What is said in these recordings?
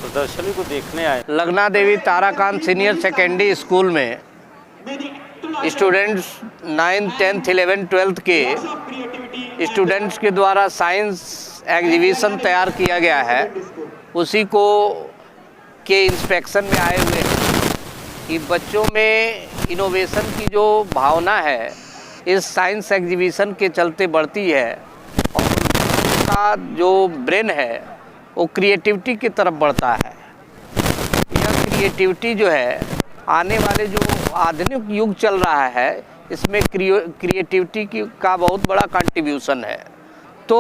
प्रदर्शनी को देखने आए। लगना देवी ताराकांत सीनियर सेकेंडरी स्कूल में students 9th 10th 11th 12th के स्टूडेंट्स के द्वारा साइंस एग्जीबिशन तैयार किया गया है, उसी को के इंस्पेक्शन में आए हुए हैं कि बच्चों में इनोवेशन की जो भावना है इस साइंस एग्जीबिशन के चलते बढ़ती है और उनका जो ब्रेन है वो क्रिएटिविटी की तरफ बढ़ता है। यह क्रिएटिविटी जो है आने वाले जो आधुनिक युग चल रहा है इसमें क्रिएटिविटी का बहुत बड़ा कंट्रीब्यूशन है। तो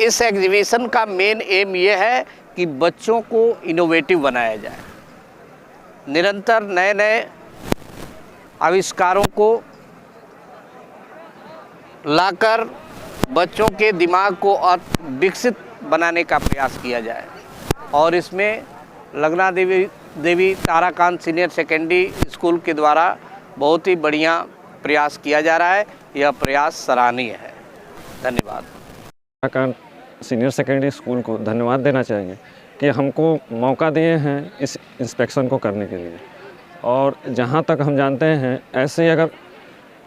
इस एग्जीबिशन का मेन एम ये है कि बच्चों को इनोवेटिव बनाया जाए, निरंतर नए नए आविष्कारों को लाकर बच्चों के दिमाग को और विकसित बनाने का प्रयास किया जाए। और इसमें लगना देवी ताराकांत सीनियर सेकेंडरी स्कूल के द्वारा बहुत ही बढ़िया प्रयास किया जा रहा है। यह प्रयास सराहनीय है। धन्यवाद। ताराकांत सीनियर सेकेंडरी स्कूल को धन्यवाद देना चाहेंगे कि हमको मौका दिए हैं इस इंस्पेक्शन को करने के लिए। और जहाँ तक हम जानते हैं ऐसे अगर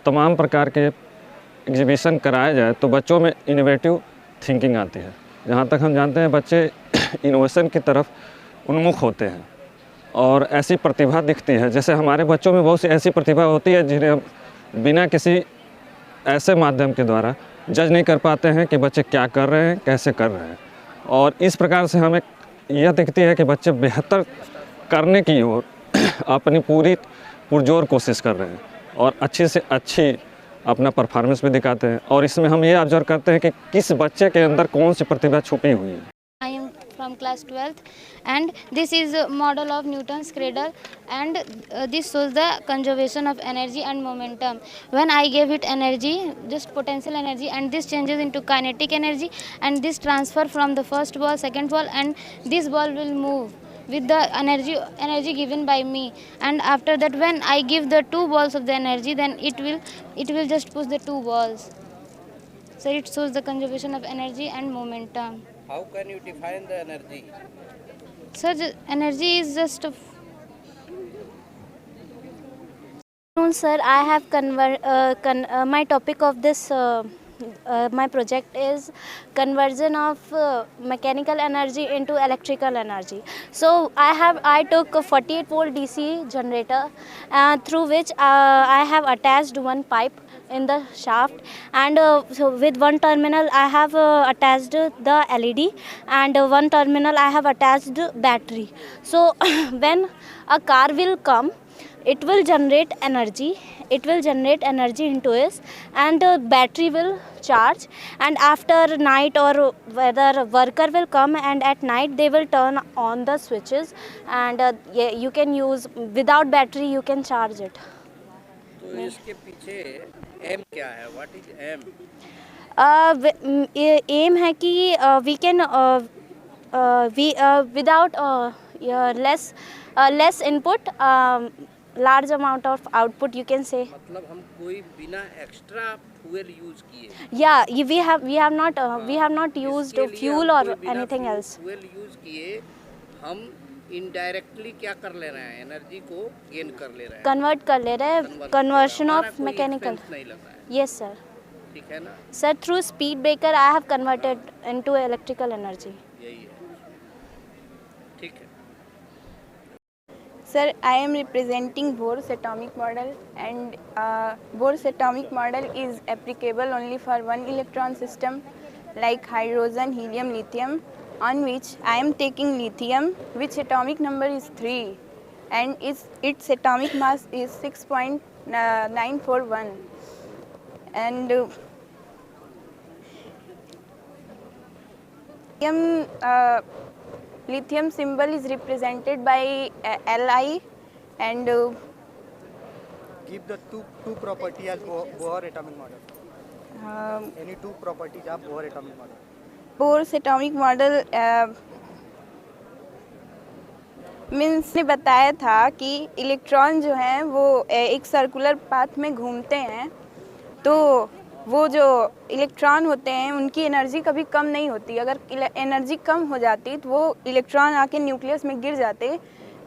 तमाम प्रकार के एग्जीबिशन कराया जाए तो बच्चों में इनोवेटिव थिंकिंग आती है। जहाँ तक हम जानते हैं बच्चे इनोवेशन की तरफ उन्मुख होते हैं और ऐसी प्रतिभा दिखती है। जैसे हमारे बच्चों में बहुत सी ऐसी प्रतिभा होती है जिन्हें हम बिना किसी ऐसे माध्यम के द्वारा जज नहीं कर पाते हैं कि बच्चे क्या कर रहे हैं, कैसे कर रहे हैं। और इस प्रकार से हमें यह दिखती है कि बच्चे बेहतर करने की ओर अपनी पूरी पुरजोर कोशिश कर रहे हैं और अच्छी से अच्छी अपना परफॉर्मेंस भी दिखाते हैं। और इसमें हम ये ऑब्जर्व करते हैं कि किस बच्चे के अंदर कौन सी प्रतिभा छुपी हुई है। I am from class 12th and this is a model of Newton's cradle and this shows the conservation of energy and momentum. When I gave it energy, just potential energy, and this changes into kinetic energy and this transfer from the first ball, second ball, and this ball will move with the energy given by me. And after that when I give the two balls of the energy, then it will just push the two balls. So it shows the conservation of energy and momentum. How can you define the energy? Sir, energy is just Sir, I have my topic of this my project is conversion of mechanical energy into electrical energy. So I took a 48 volt DC generator through which I have attached one pipe in the shaft, and so with one terminal I have attached the LED, and one terminal I have attached battery. So when a car will come, it will generate energy into it, and the battery will charge, and after night or whether worker will come and at night they will turn on the switches, and you can use without battery, you can charge it. तो इसके पीछे M क्या है? What is M? M है कि we can without less input, large amount of output, you can say. मतलब हम कोई बिना एक्स्ट्रा फ्यूल यूज किए? Yeah, we have not used fuel or anything else. Fuel use किए हम इनडायरेक्टली क्या कर ले रहे हैं? एनर्जी को गेन कर ले रहे हैं, कन्वर्ट कर ले रहे हैं, कन्वर्शन ऑफ मैकेनिकल. नहीं लग रहा है। Yes sir. ठीक है ना Sir, through speed breaker I have converted into electrical energy. यही है। ठीक है। Sir, I am representing Bohr's atomic model, and Bohr's atomic model is applicable only for one electron system like hydrogen, helium, lithium, on which I am taking lithium, which atomic number is 3 and its atomic mass is 6.941, and lithium symbol is represented by Li, and give the two property as Bohr atomic model. Any two properties of Bohr atomic model. Bohr's atomic model means ने बताया था कि electron जो हैं वो एक circular path में घूमते हैं, तो वो जो इलेक्ट्रॉन होते हैं उनकी एनर्जी कभी कम नहीं होती। अगर एनर्जी कम हो जाती तो वो इलेक्ट्रॉन आके न्यूक्लियस में गिर जाते,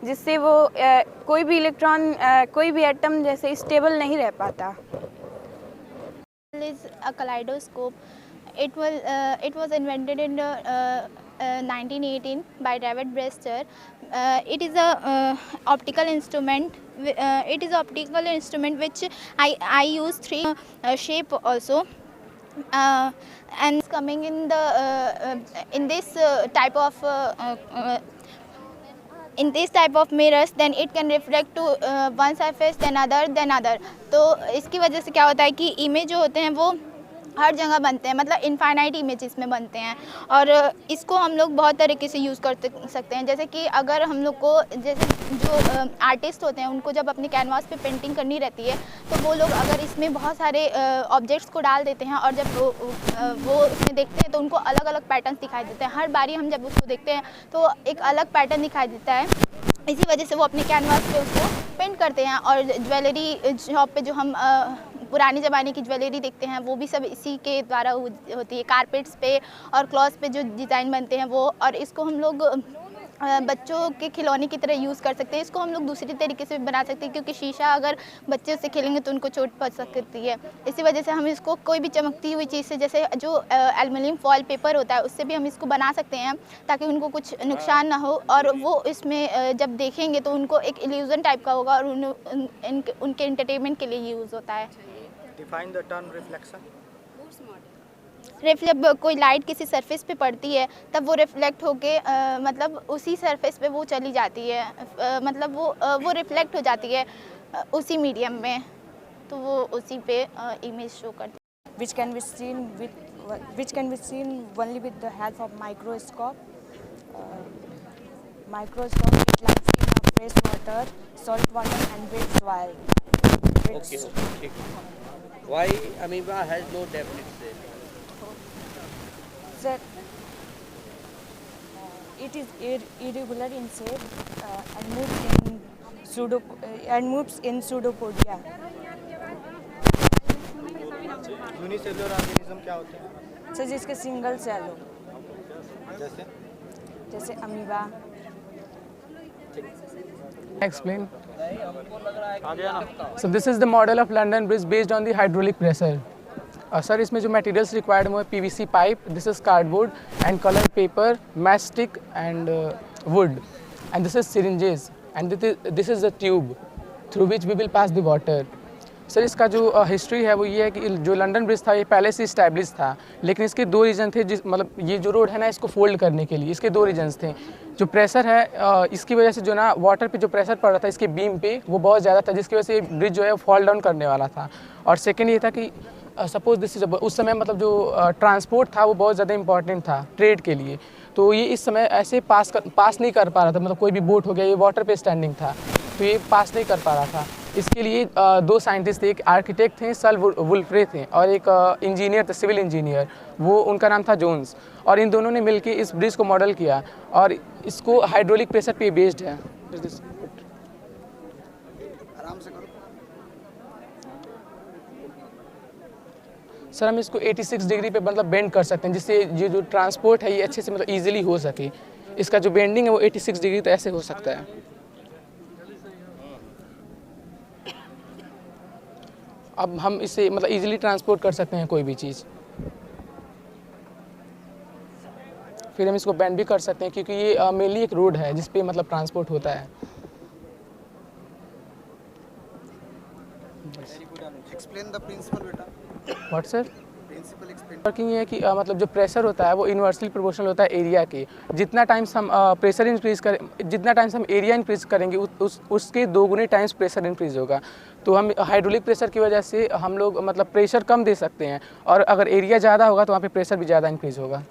जिससे वो कोई भी इलेक्ट्रॉन कोई भी एटम जैसे स्टेबल नहीं रह पाता। Is a kaleidoscope. It was invented in 1918 by David Brewster. It is a optical instrument. It is optical instrument which I use three shape also. And coming in the in this type of mirrors, then it can reflect to one surface then other. तो इसकी वजह से क्या होता है कि image जो होते हैं वो हर जगह बनते हैं, मतलब इनफाइनाइट इमेजेस में बनते हैं। और इसको हम लोग बहुत तरीके से यूज़ कर सकते हैं। जैसे कि अगर हम लोग को जैसे जो आर्टिस्ट होते हैं उनको जब अपने कैनवास पे पेंटिंग करनी रहती है तो वो लोग अगर इसमें बहुत सारे ऑब्जेक्ट्स को डाल देते हैं और जब वो इसमें देखते हैं तो उनको अलग अलग पैटर्न्स दिखाई देते हैं। हर बारी हम जब उसको देखते हैं तो एक अलग पैटर्न दिखाई देता है। इसी वजह से वो अपने कैनवास पे उसको पेंट करते हैं। और ज्वेलरी शॉप पे जो हम पुराने ज़माने की ज्वेलरी देखते हैं वो भी सब इसी के द्वारा होती है। कारपेट्स पे और क्लॉथ्स पे जो डिज़ाइन बनते हैं वो, और इसको हम लोग बच्चों के खिलौने की तरह यूज़ कर सकते हैं। इसको हम लोग दूसरी तरीके से भी बना सकते हैं, क्योंकि शीशा अगर बच्चे उससे खेलेंगे तो उनको चोट पहुंच सकती है। इसी वजह से हम इसको कोई भी चमकती हुई चीज़ से, जैसे जो एल्युमिनियम फॉयल पेपर होता है उससे भी हम इसको बना सकते हैं ताकि उनको कुछ नुकसान ना हो और वो इसमें जब देखेंगे तो उनको एक इल्यूजन टाइप का होगा और उनके एंटरटेनमेंट के लिए यूज़ होता है। Define the term reflection. जब कोई लाइट किसी सरफेस पे पड़ती है तब वो रिफ्लेक्ट होके मतलब उसी सरफेस पे वो चली जाती है, मतलब वो रिफ्लेक्ट हो जाती है उसी मीडियम में, तो वो उसी पे इमेज शो करती है। which can be seen only with the help of microscope. Microscope it lies in a fresh water, salt water and wet soil. Okay. Why amoeba has no definite shape? Sir, it is irregular in shape and moves in pseudopodia. Unicellular organism क्या होते हैं? Sir जिसके single cell हो, जैसे amoeba. Explain. So this is the model of London Bridge based on the hydraulic pressure. Sir इसमें जो materials required हुए PVC pipe, this is cardboard and colour paper, match stick and wood, and this is syringes and this is the tube through which we will pass the water. Sir इसका जो history है वो ये है कि जो London bridge था ये पहले से इस्टेब्लिश था, लेकिन इसके दो रीज़न थे। मतलब ये जो रोड है ना इसको फोल्ड करने के लिए इसके दो रीजन्स थे। जो प्रेशर है इसकी वजह से जो ना वाटर पे जो प्रेशर पड़ रहा था इसके बीम पे वो बहुत ज़्यादा था, जिसकी वजह से ब्रिज जो है वो फॉल डाउन करने वाला था। और सेकेंड ये था कि सपोज दिस उस समय मतलब जो ट्रांसपोर्ट था वो बहुत ज़्यादा इंपॉर्टेंट था ट्रेड के लिए, तो ये इस समय ऐसे पास नहीं कर पा रहा था। मतलब कोई भी बोट हो गया, ये वाटर पे स्टैंडिंग था तो ये पास नहीं कर पा रहा था। इसके लिए दो साइंटिस्ट थे, एक आर्किटेक्ट थे सर वुल्फ्रे थे और एक इंजीनियर थे, सिविल इंजीनियर, वो उनका नाम था जोन्स। और इन दोनों ने मिलकर इस ब्रिज को मॉडल किया और इसको हाइड्रोलिक प्रेशर पे बेस्ड है। आराम से करो। सर हम इसको 86 डिग्री पे मतलब बेंड कर सकते हैं, जिससे ये जो ट्रांसपोर्ट है ये अच्छे से मतलब ईजिली हो सके। इसका जो बेंडिंग है वो 86 डिग्री तो ऐसे हो सकता है। अब हम इसे मतलब इजीली ट्रांसपोर्ट कर सकते हैं कोई भी चीज़। फिर हम इसको बेंड भी कर सकते हैं क्योंकि ये मेनली एक रोड है जिस पे मतलब ट्रांसपोर्ट होता है। एक्सप्लेन द प्रिंसिपल बेटा। What sir? Principle explain. Working ये है कि मतलब जो प्रेशर होता है वो इन्वर्सली प्रोपोर्शनल होता है एरिया के। जितना टाइम्स हम प्रेशर इंक्रीज करें, जितना टाइम्स हम एरिया इंक्रीज करेंगे उसके 2 गुने टाइम्स प्रेशर इंक्रीज होगा। तो हम हाइड्रोलिक प्रेशर की वजह से हम लोग मतलब प्रेशर कम दे सकते हैं और अगर एरिया ज़्यादा होगा तो वहाँ पे प्रेशर भी ज़्यादा इंक्रीज होगा।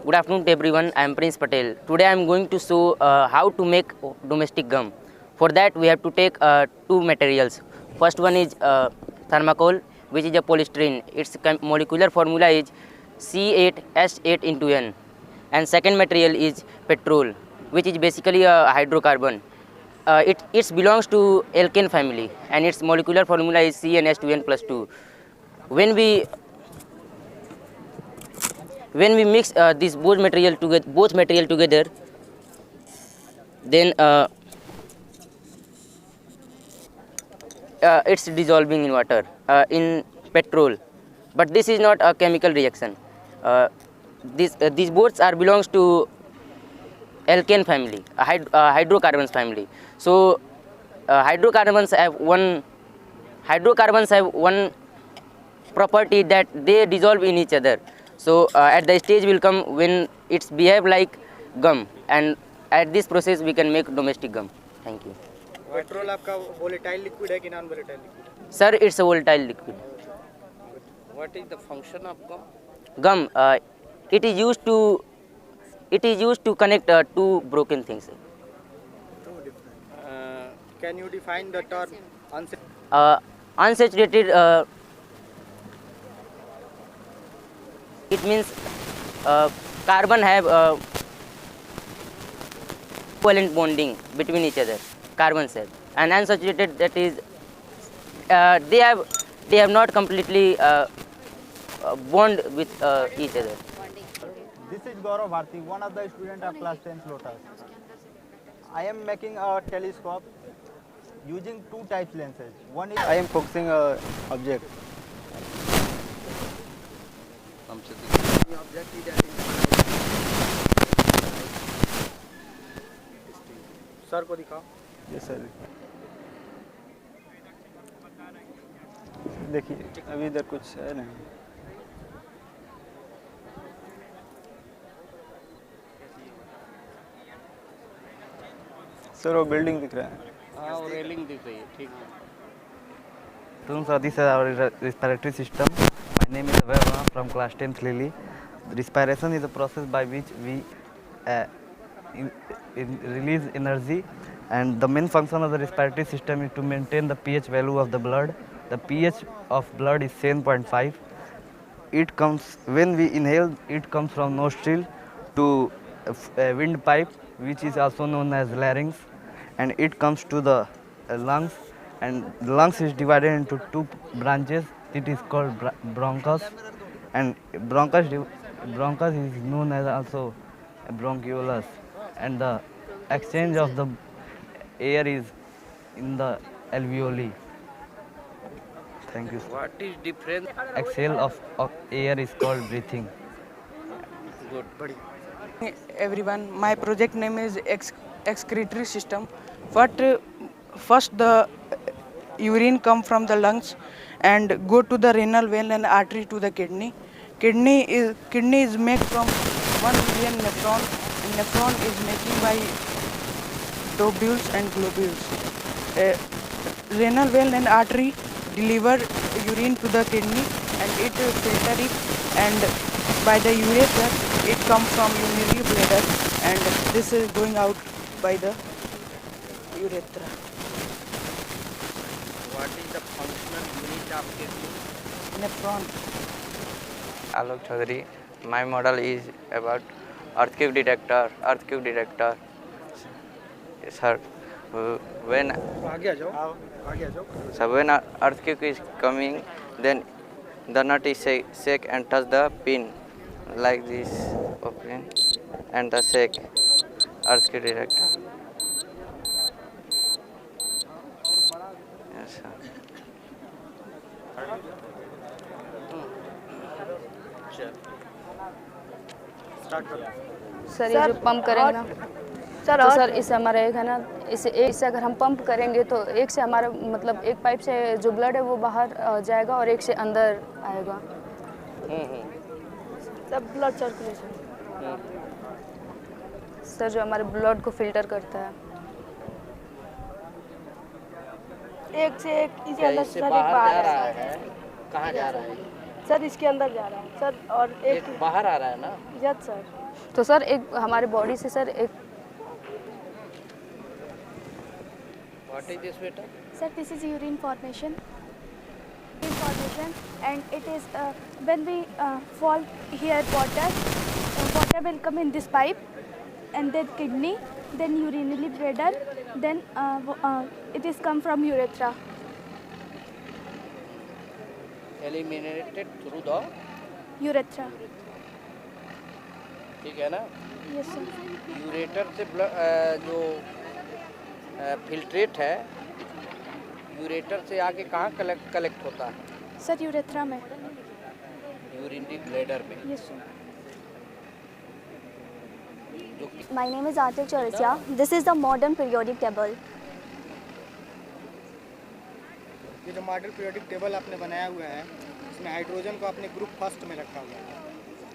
Good afternoon to everyone. I am Prince Patel. Today I am going to show how to make domestic gum. For that we have to take 2 materials. First one is thermocol, which is a polystyrene. Its molecular formula is C8H8 × N. And second material is petrol, which is basically a hydrocarbon. it belongs to alkane family, and its molecular formula is CnH2n+2. When we mix these both material together, then it's dissolving in water, in petrol. But this is not a chemical reaction. These boats are belongs to alkane family, hydrocarbons family. So hydrocarbons have one property that they dissolve in each other. So at the stage will come when it's behave like gum, and at this process we can make domestic gum. Thank you. Petrol आपका volatile liquid है कि non volatile liquid? Sir, it's a volatile liquid. What is the function of gum? Gum, it is used to connect two broken things. Can you define the term Unsaturated, it means carbon have covalent bonding between each other, carbon cell, and unsaturated, that is they have not completely bond with each other. This is Gaurav Bharti, one of the students of class 10 Lotus. I am making a telescope using two types lenses. One is I am focusing a object. The object is sir को दिखाओ. Yes sir. देखिए अभी इधर कुछ है नहीं. Sir वो building दिख रहा है. हाँ, वो रेलिंग दिख रही है. ठीक है. So this is our respiratory system. My name is Abhay from class 10th Lily. Respiration is a process by which we release energy, and the main function of the respiratory system is to maintain the pH value of the blood. The pH of blood is 7.5. It comes, when we inhale, it comes from nostril to a windpipe, which is also known as larynx, and it comes to the lungs, and the lungs is divided into two branches. It is called bronchus, and bronchus is known as also bronchioles, and the exchange of the air is in the alveoli. Thank you. What is difference? Exhale of air is called breathing. Good. Everyone, my project name is excretory system. First the urine come from the lungs and go to the renal vein and artery to the kidney. Kidney is made from 1 million nephron, and nephron is making by tubules and globules. Renal vein and artery deliver urine to the kidney, and it filter it, and by the urethra it comes from urinary bladder, and this is going out by the urethra. What is the functional unit of kidney? Nephron. Alok Chaudhary. My model is about earthquake detector. Sir, when earthquake is coming, then the nut is shake and touch the pin like this, open and the shake earthquake detector. Yes, sir. Sir ये जो pump करेंगे ना sir, तो sir इससे हमारा एक है ना, इससे अगर हम पंप करेंगे तो एक से हमारा मतलब एक पाइप से जो ब्लड है वो बाहर जाएगा और एक से अंदर आएगा. सब ब्लड सर्कुलेशन सर जो हमारे ब्लड को फिल्टर करता है. एक से एक इसके अंदर सर एक बाहर आ रहा है. कहाँ जा रहा है? सर इसके अंदर जा रहा है सर, और एक बाहर आ रहा है ना. Yes sir. तो सर एक हमारे बॉडी से सर एक. What is this, beta? Sir, this is urine formation. And it is when we fall here water will come in this pipe, and then kidney, then urinary bladder, Then it is come from urethra. Eliminated through the Urethra. ठीक है ना? Yes sir. Ureter से जो filtrate है, ureter से आके कहाँ collect होता है? सर यूरेथ्रा में. यूरिनरी ब्लैडर में. Yes sir. My name is Artik Chaurasia. This is the modern periodic table. ये जो मॉडल पीरियोडिक टेबल आपने बनाया हुआ है, इसमें हाइड्रोजन को आपने ग्रुप फर्स्ट में रखा हुआ है,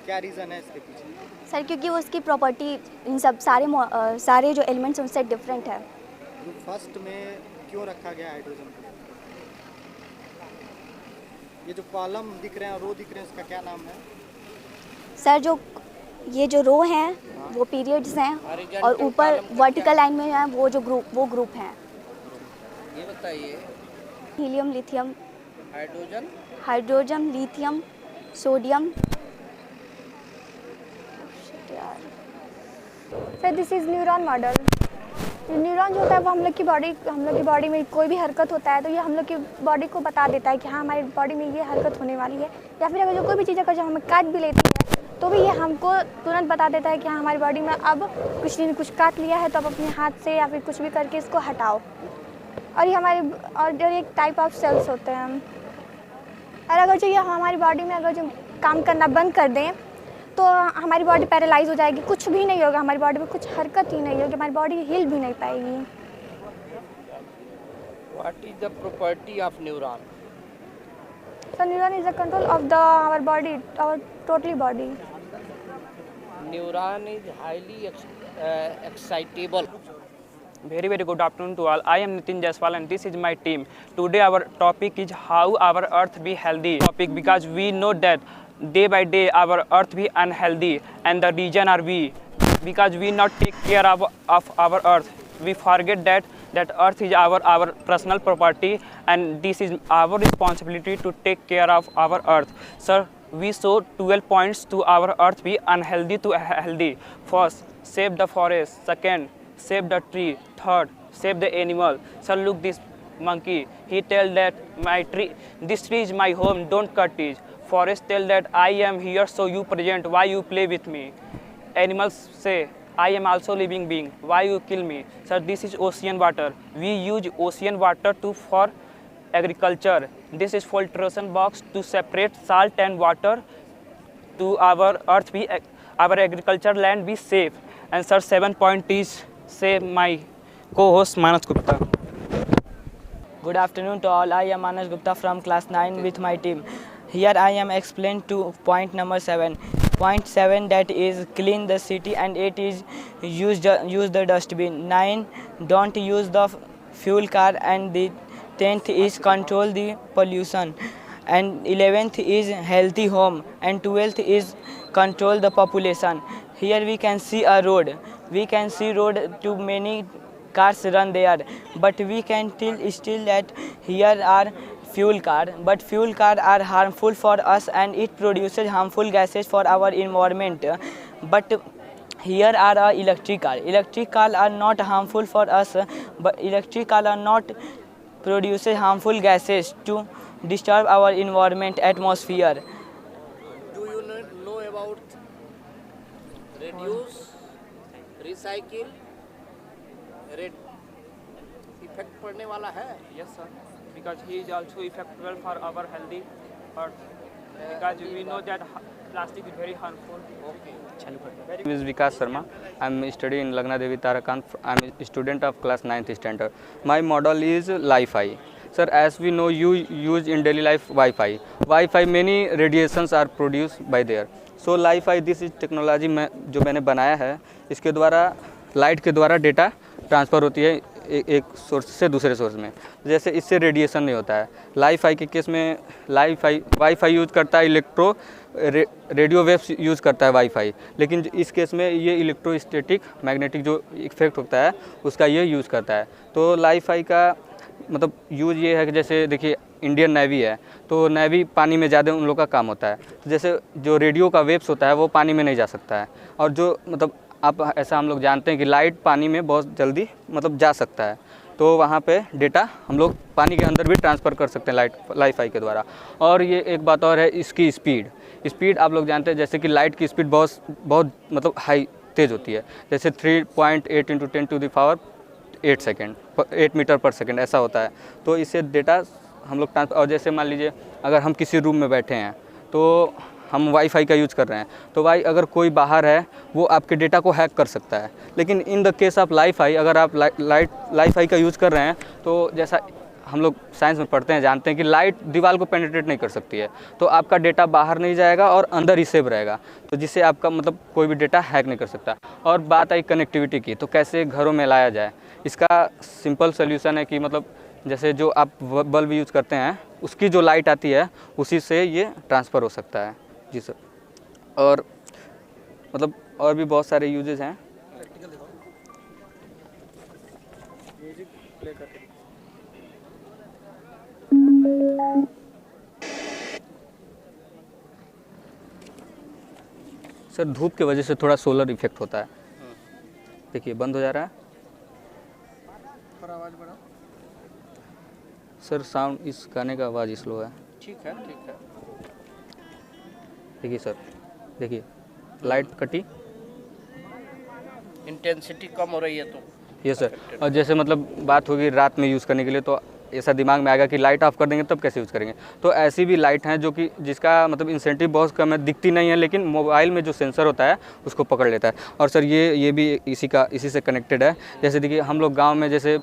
क्या रीज़न है इसके पीछे? सर क्योंकि उसकी प्रॉपर्टी इन सब सारे जो एलिमेंट्स उनसे डिफरेंट है. ग्रुप फर्स्ट में क्यों रखा गया हाइड्रोजन को? ये जो कॉलम दिख रहे हैं, रो दिख रहे हैं, इसका क्या नाम है? सर ये जो रो हैं वो पीरियड्स हैं और ऊपर वर्टिकल लाइन में है वो ग्रुप हैं. ये बताइए. Helium, lithium, hydrogen, lithium, sodium. Sir this is neuron model. Neuron जो होता है वो हम लोग की बॉडी में कोई भी हरकत होता है तो ये हम लोग की बॉडी को बता देता है कि हाँ हमारी बॉडी में ये हरकत होने वाली है. या फिर अगर जो कोई भी चीज़ अगर जो हमें काट भी लेती है तो भी ये हमको तुरंत बता देता है कि हाँ हमारी बॉडी में अब कुछ काट लिया है तो अब अपने हाथ से या फिर कुछ भी करके इसको हटाओ. और ये एक टाइप ऑफ सेल्स होते हैं. और अगर जो ये हमारी बॉडी में अगर जो काम करना बंद कर दें तो हमारी बॉडी पैरालाइज हो जाएगी, कुछ भी नहीं होगा, हमारी बॉडी में कुछ हरकत ही नहीं होगी, हमारी बॉडी हिल भी नहीं पाएगी. What is the property of neuron? So neuron is the control of our body, our totally body. Neuron is highly excitable. Very good afternoon to all. I am Nitin Jaiswal and this is my team. Today our topic is how our earth be healthy. Topic because we know that day by day our earth be unhealthy and the reason are we because we not take care of our earth. We forget that earth is our personal property and this is our responsibility to take care of our earth. Sir, we show 12 points to our earth be unhealthy to healthy. First, save the forest. Second, save the tree. Third, save the animal. Sir, look this monkey. He tell that this tree is my home, don't cut it. Forest tell that I am here so you present, why you play with me? Animals say I am also living being, why you kill me? Sir, this is ocean water. We use ocean water for agriculture. This is filtration box to separate salt and water to our earth be our agriculture land be safe. And sir, 7 point is say my co-host Manas Gupta. Good afternoon to all. I am Manas Gupta from class 9 with my team. Here I am explain to point number 7. Point 7 that is clean the city and 8 is use the dustbin. 9 don't use the fuel car and the 10th is control the pollution and 11th is healthy home and 12th is control the population. Here we can see a road. We can see road too many cars run there, but we can still that here are fuel car, but fuel car are harmful for us and it produces harmful gases for our environment. But here are electric car. Electric car are not harmful for us, but electric car are not produces harmful gases to disturb our environment atmosphere. Do you know about reduce, recycle, effect पड़ने वाला है? Yes sir, because he is also effectual for our healthy earth. Because we know that plastic is very harmful. Okay. My name is Vikas Sharma. I am studying in Lagna Devi Tarakant. I am a student of class 9th standard. My model is Li-Fi. Sir, as we know, you use in daily life Wi-Fi. Wi-Fi many radiations are produced by there. So Li-Fi this is technology जो मैंने बनाया है, इसके द्वारा light के द्वारा data transfer होती है एक सोर्स से दूसरे सोर्स में. जैसे इससे रेडिएशन नहीं होता है. Li-Fi के केस में वाईफाई यूज़ करता है, रेडियो वेव्स यूज़ करता है वाईफाई, लेकिन इस केस में ये इलेक्ट्रोस्टैटिक मैग्नेटिक जो इफेक्ट होता है उसका ये यूज़ करता है. तो Li-Fi का मतलब यूज़ ये है कि जैसे देखिए इंडियन नेवी है, तो नेवी पानी में ज़्यादा उन लोग का काम होता है. जैसे जो रेडियो का वेव्स होता है वो पानी में नहीं जा सकता है, और जो मतलब आप ऐसा हम लोग जानते हैं कि लाइट पानी में बहुत जल्दी मतलब जा सकता है, तो वहाँ पे डेटा हम लोग पानी के अंदर भी ट्रांसफ़र कर सकते हैं वाईफाई के द्वारा। और ये एक बात और है, इसकी स्पीड आप लोग जानते हैं जैसे कि लाइट की स्पीड बहुत मतलब हाई तेज़ होती है, जैसे 3.8 × 10⁸ 8 मीटर पर सेकेंड ऐसा होता है। तो इससे डेटा हम लोग ट्रांसफर, और जैसे मान लीजिए अगर हम किसी रूम में बैठे हैं तो हम वाईफाई का यूज़ कर रहे हैं, तो अगर कोई बाहर है वो आपके डेटा को हैक कर सकता है। लेकिन in the case of wifi, अगर आप वाईफाई का यूज़ कर रहे हैं तो जैसा हम लोग साइंस में पढ़ते हैं, जानते हैं कि लाइट दीवार को पेनिट्रेट नहीं कर सकती है, तो आपका डेटा बाहर नहीं जाएगा और अंदर ही सेव रहेगा, तो जिससे आपका मतलब कोई भी डेटा हैक नहीं कर सकता। और बात आई कनेक्टिविटी की, तो कैसे घरों में लाया जाए, इसका सिंपल सोल्यूशन है कि मतलब जैसे जो आप बल्ब यूज़ करते हैं उसकी जो लाइट आती है उसी से ये ट्रांसफ़र हो सकता है। जी सर, और मतलब और भी बहुत सारे यूजेस हैं। सर धूप की वजह से थोड़ा सोलर इफेक्ट होता है। देखिए बंद हो जा रहा है। आवाज़ बढ़ाओ सर, साउंड इस गाने का आवाज़ स्लो है। ठीक है ठीक है। देखिए सर, देखिए लाइट कटी, इंटेंसिटी कम हो रही है तो ये सर। और जैसे मतलब बात होगी रात में यूज़ करने के लिए, तो ऐसा दिमाग में आएगा कि लाइट ऑफ कर देंगे तब कैसे यूज़ करेंगे। तो ऐसी भी लाइट हैं जो कि जिसका मतलब इंसेंटिव बहुत कम है, दिखती नहीं है, लेकिन मोबाइल में जो सेंसर होता है उसको पकड़ लेता है। और सर ये भी इसी से कनेक्टेड है। जैसे देखिए हम लोग गांव में, जैसे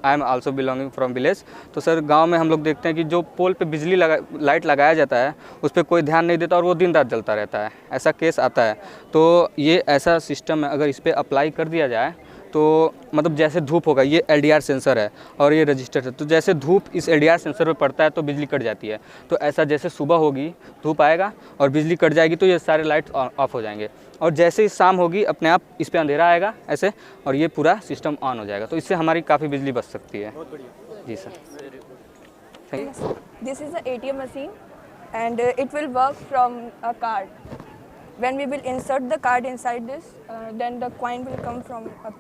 I am also belonging from village, तो सर गांव में हम लोग देखते हैं कि जो पोल पे बिजली लाइट लगाया जाता है उस पर कोई ध्यान नहीं देता और वो दिन रात जलता रहता है, ऐसा केस आता है। तो ये ऐसा सिस्टम है, अगर इस पर अप्लाई कर दिया जाए तो मतलब जैसे धूप होगा, ये LDR सेंसर है और ये रजिस्टर है, तो जैसे धूप इस LDR सेंसर पे पड़ता है तो बिजली कट जाती है। तो ऐसा जैसे सुबह होगी धूप आएगा और बिजली कट जाएगी तो ये सारे लाइट्स ऑफ हो जाएंगे, और जैसे ही शाम होगी अपने आप इस पर अंधेरा आएगा ऐसे, और ये पूरा सिस्टम ऑन हो जाएगा। तो इससे हमारी काफ़ी बिजली बच सकती है। जी sir, thank you. This is the ATM machine and it will work from a card. When we will insert the card inside this, then the coin will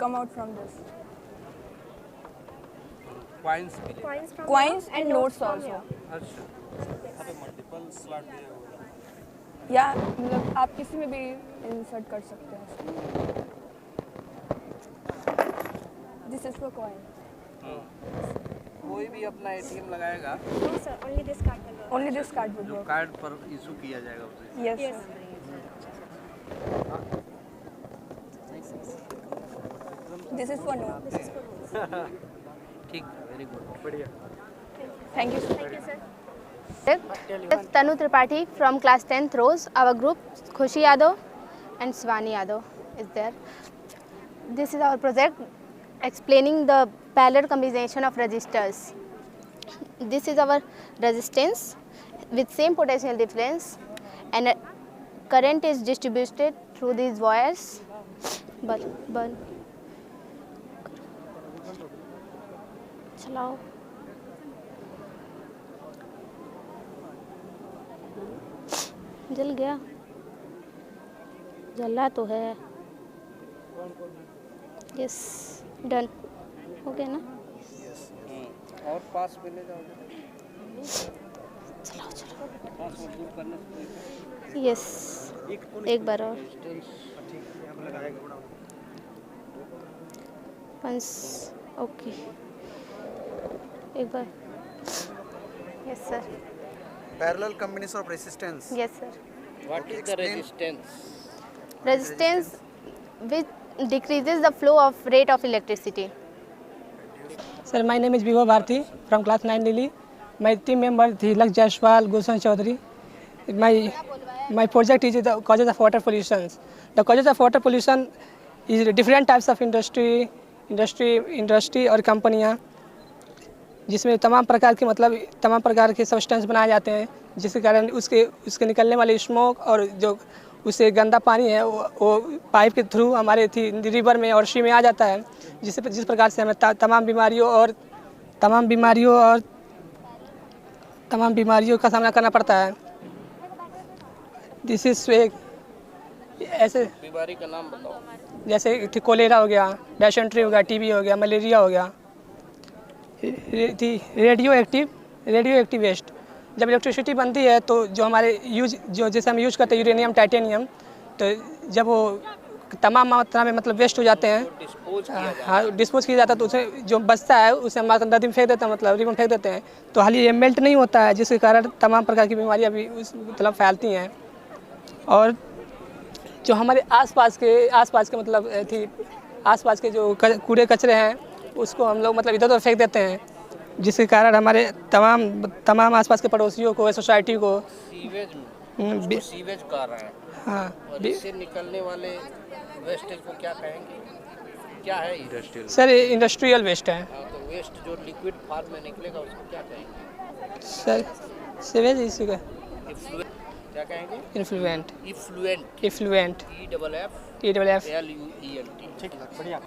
come out from this. Coins and notes also. या मतलब आप किसी में भी insert कर सकते हैं। This is for coin. कोई भी अपना ATM लगाएगा, No sir, only this card will work. Only this card will जो work. कार्ड पर इशू किया जाएगा उसे। Yes. Yes. This is for notes. ठीक है, वेरी गुड, बढ़िया। Thank you. Thank you sir. Tanu Tripathi from class 10th rows. Our group Khushi Yadav and Swani Yadav is there. This is our project explaining the parallel combination of resistors. This is our resistance with same potential difference, and current is distributed through these wires. Burn. चलाओ। जल गया, जला तो है। Yes, done हो गया ना। और पास में ले जाओगे। चलाओ चलो। पास में दूर करने से यस, एक बार और। पंच, ओके, एक बार। Yes sir. Parallel combination of resistance. Yes sir. What is the resistance? Resistance which decreases the flow of rate of electricity. Sir, my name is Vibha Bharti from class 9 Lily. My team member Tilak Jaiswal, Gulshan Chaudhary. My project is the causes of water pollution. The causes of water pollution is different types of industry और कंपनियाँ, जिसमें तमाम प्रकार के substance बनाए जाते हैं, जिसके कारण उसके निकलने वाले स्मोक और जो उससे गंदा पानी है वो पाइप के थ्रू हमारे रिवर में और सी में आ जाता है, जिस प्रकार से हमें तमाम बीमारियों का सामना करना पड़ता है। दिस इज ऐसे बीमारी का नाम बताओ। जैसे कोलेरा हो गया, डायसेंट्री हो गया, टीबी हो गया, मलेरिया हो गया। रेडियो एक्टिव वेस्ट, जब इलेक्ट्रिसिटी बनती है तो जो हमारे जैसे हम यूज करते हैं यूरेनियम, टाइटेनियम, तो जब वो तमाम मात्रा में मतलब वेस्ट हो जाते हैं, हाँ डिस्पोज किया जाता है, तो उसे जो बचता है उसे हम नदी में फेंक देते हैं, मतलब रिवर में फेंक देते हैं, तो हाल ये मेल्ट नहीं होता है, जिसके कारण तमाम प्रकार की बीमारियाँ भी उस मतलब फैलती हैं। और जो हमारे आसपास के मतलब आसपास के जो कूड़े कचरे हैं उसको हम लोग मतलब इधर उधर फेंक देते हैं, जिसके कारण हमारे तमाम आसपास के पड़ोसियों को, सोसाइटी को सीवेज कर रहे हैं। हाँ, और इससे निकलने वाले वेस्टेज को क्या कहेंगे? क्या है इंडस्ट्रियल? सर इंडस्ट्रियल वेस्ट है। तो वेस्ट जो लिक्विड फॉर्म में निकलेगा उसको क्या कहेंगे? सर सीवेज इसी का क्या कहेंगे? इफ्लुएंट। ठीक है, बढ़िया।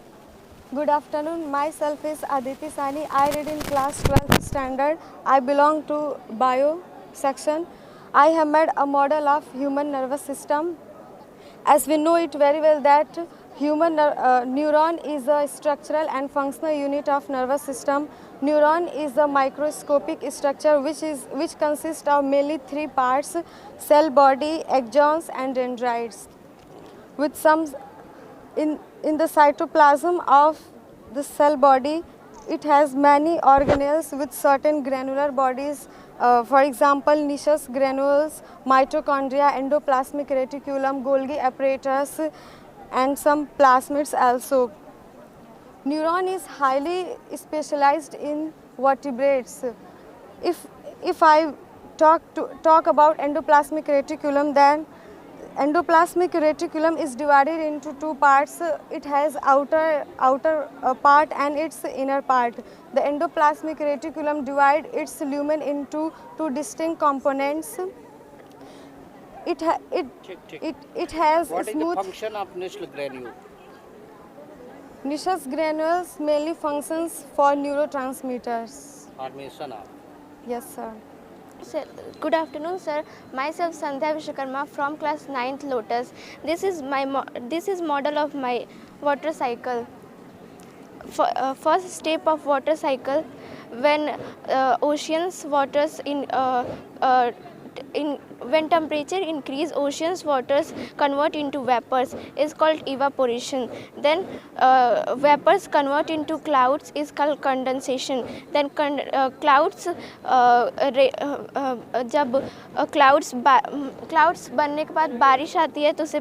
Good afternoon. Myself is Aditi Sani. I read in class 12th standard. I belong to bio section. I have made a model of human nervous system. As we know it very well that human neuron is a structural and functional unit of nervous system. Neuron is a microscopic structure which consists of mainly three parts: cell body, axons, and dendrites. With some in the cytoplasm of the cell body, it has many organelles with certain granular bodies. For example, niches granules, mitochondria, endoplasmic reticulum, Golgi apparatus, and some plasmids also. Neuron is highly specialized in vertebrates. If I talk about endoplasmic reticulum, then endoplasmic reticulum is divided into two parts. It has outer part and its inner part. The endoplasmic reticulum divide its lumen into two distinct components. It has What is the smooth. function of niche granule? Niches granules mainly functions for neurotransmitters. Formation of. Yes, sir. Sir, good afternoon, sir. Myself Sandhya Vishwakarma from class 9th Lotus. This is model of my water cycle. First step of water cycle, when oceans waters when temperature increase, oceans waters convert into vapors, is called evaporation. Then vapors convert into clouds, is called condensation. Then clouds जब clouds बनने के बाद बारिश आती है तो उसे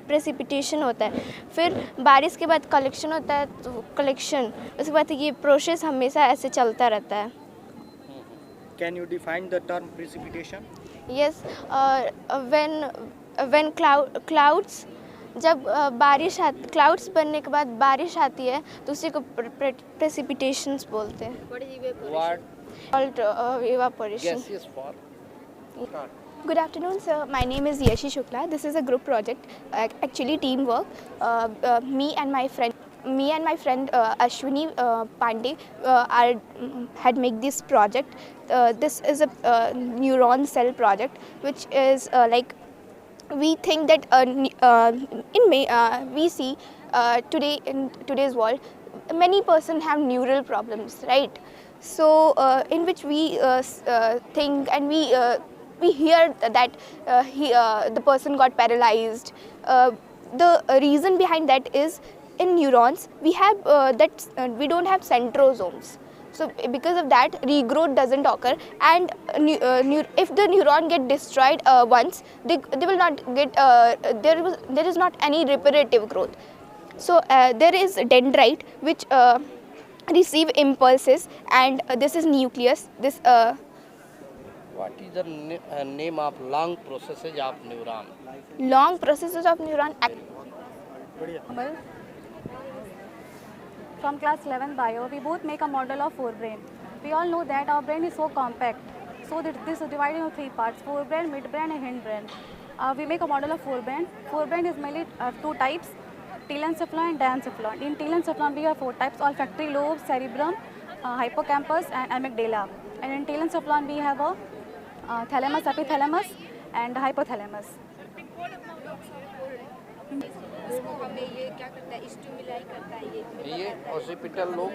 precipitation होता है. फिर बारिश के बाद collection होता है तो collection. उसके बाद ये प्रोसेस हमेशा ऐसे चलता रहता है. Can you define the term precipitation? Yes, when clouds जब clouds बनने के बाद बारिश आती है तो उसी को precipitations बोलते हैं. What? Called evaporation. Yes, yes, for. Good afternoon, sir. My name is Yashi Shukla. This is a group project, actually teamwork. Me and my friend Ashwini Pandey had made this project. This is a neuron cell project, which is like we think that we see today in today's world many persons have neural problems, right? So in which we think and we hear that the person got paralyzed. The reason behind that is in neurons we have we don't have centrosomes. So because of that, regrowth doesn't occur, and if the neuron get destroyed once, they will not get there is not any reparative growth. So there is dendrite which receive impulses, and this is nucleus. This What is the name of long processes of neuron? Long processes of neuron. From class 11 bio, we both make a model of forebrain. We all know that our brain is so compact, so that this is divided into three parts: forebrain, midbrain, and hindbrain. We make a model of forebrain. Forebrain is mainly two types: telencephalon and diencephalon. In telencephalon, we have four types: olfactory lobe, cerebrum, hippocampus, and amygdala. And in telencephalon, we have a thalamus, epithalamus, and hypothalamus. ये क्या करता है, stimuli करता है ये occipital lobe.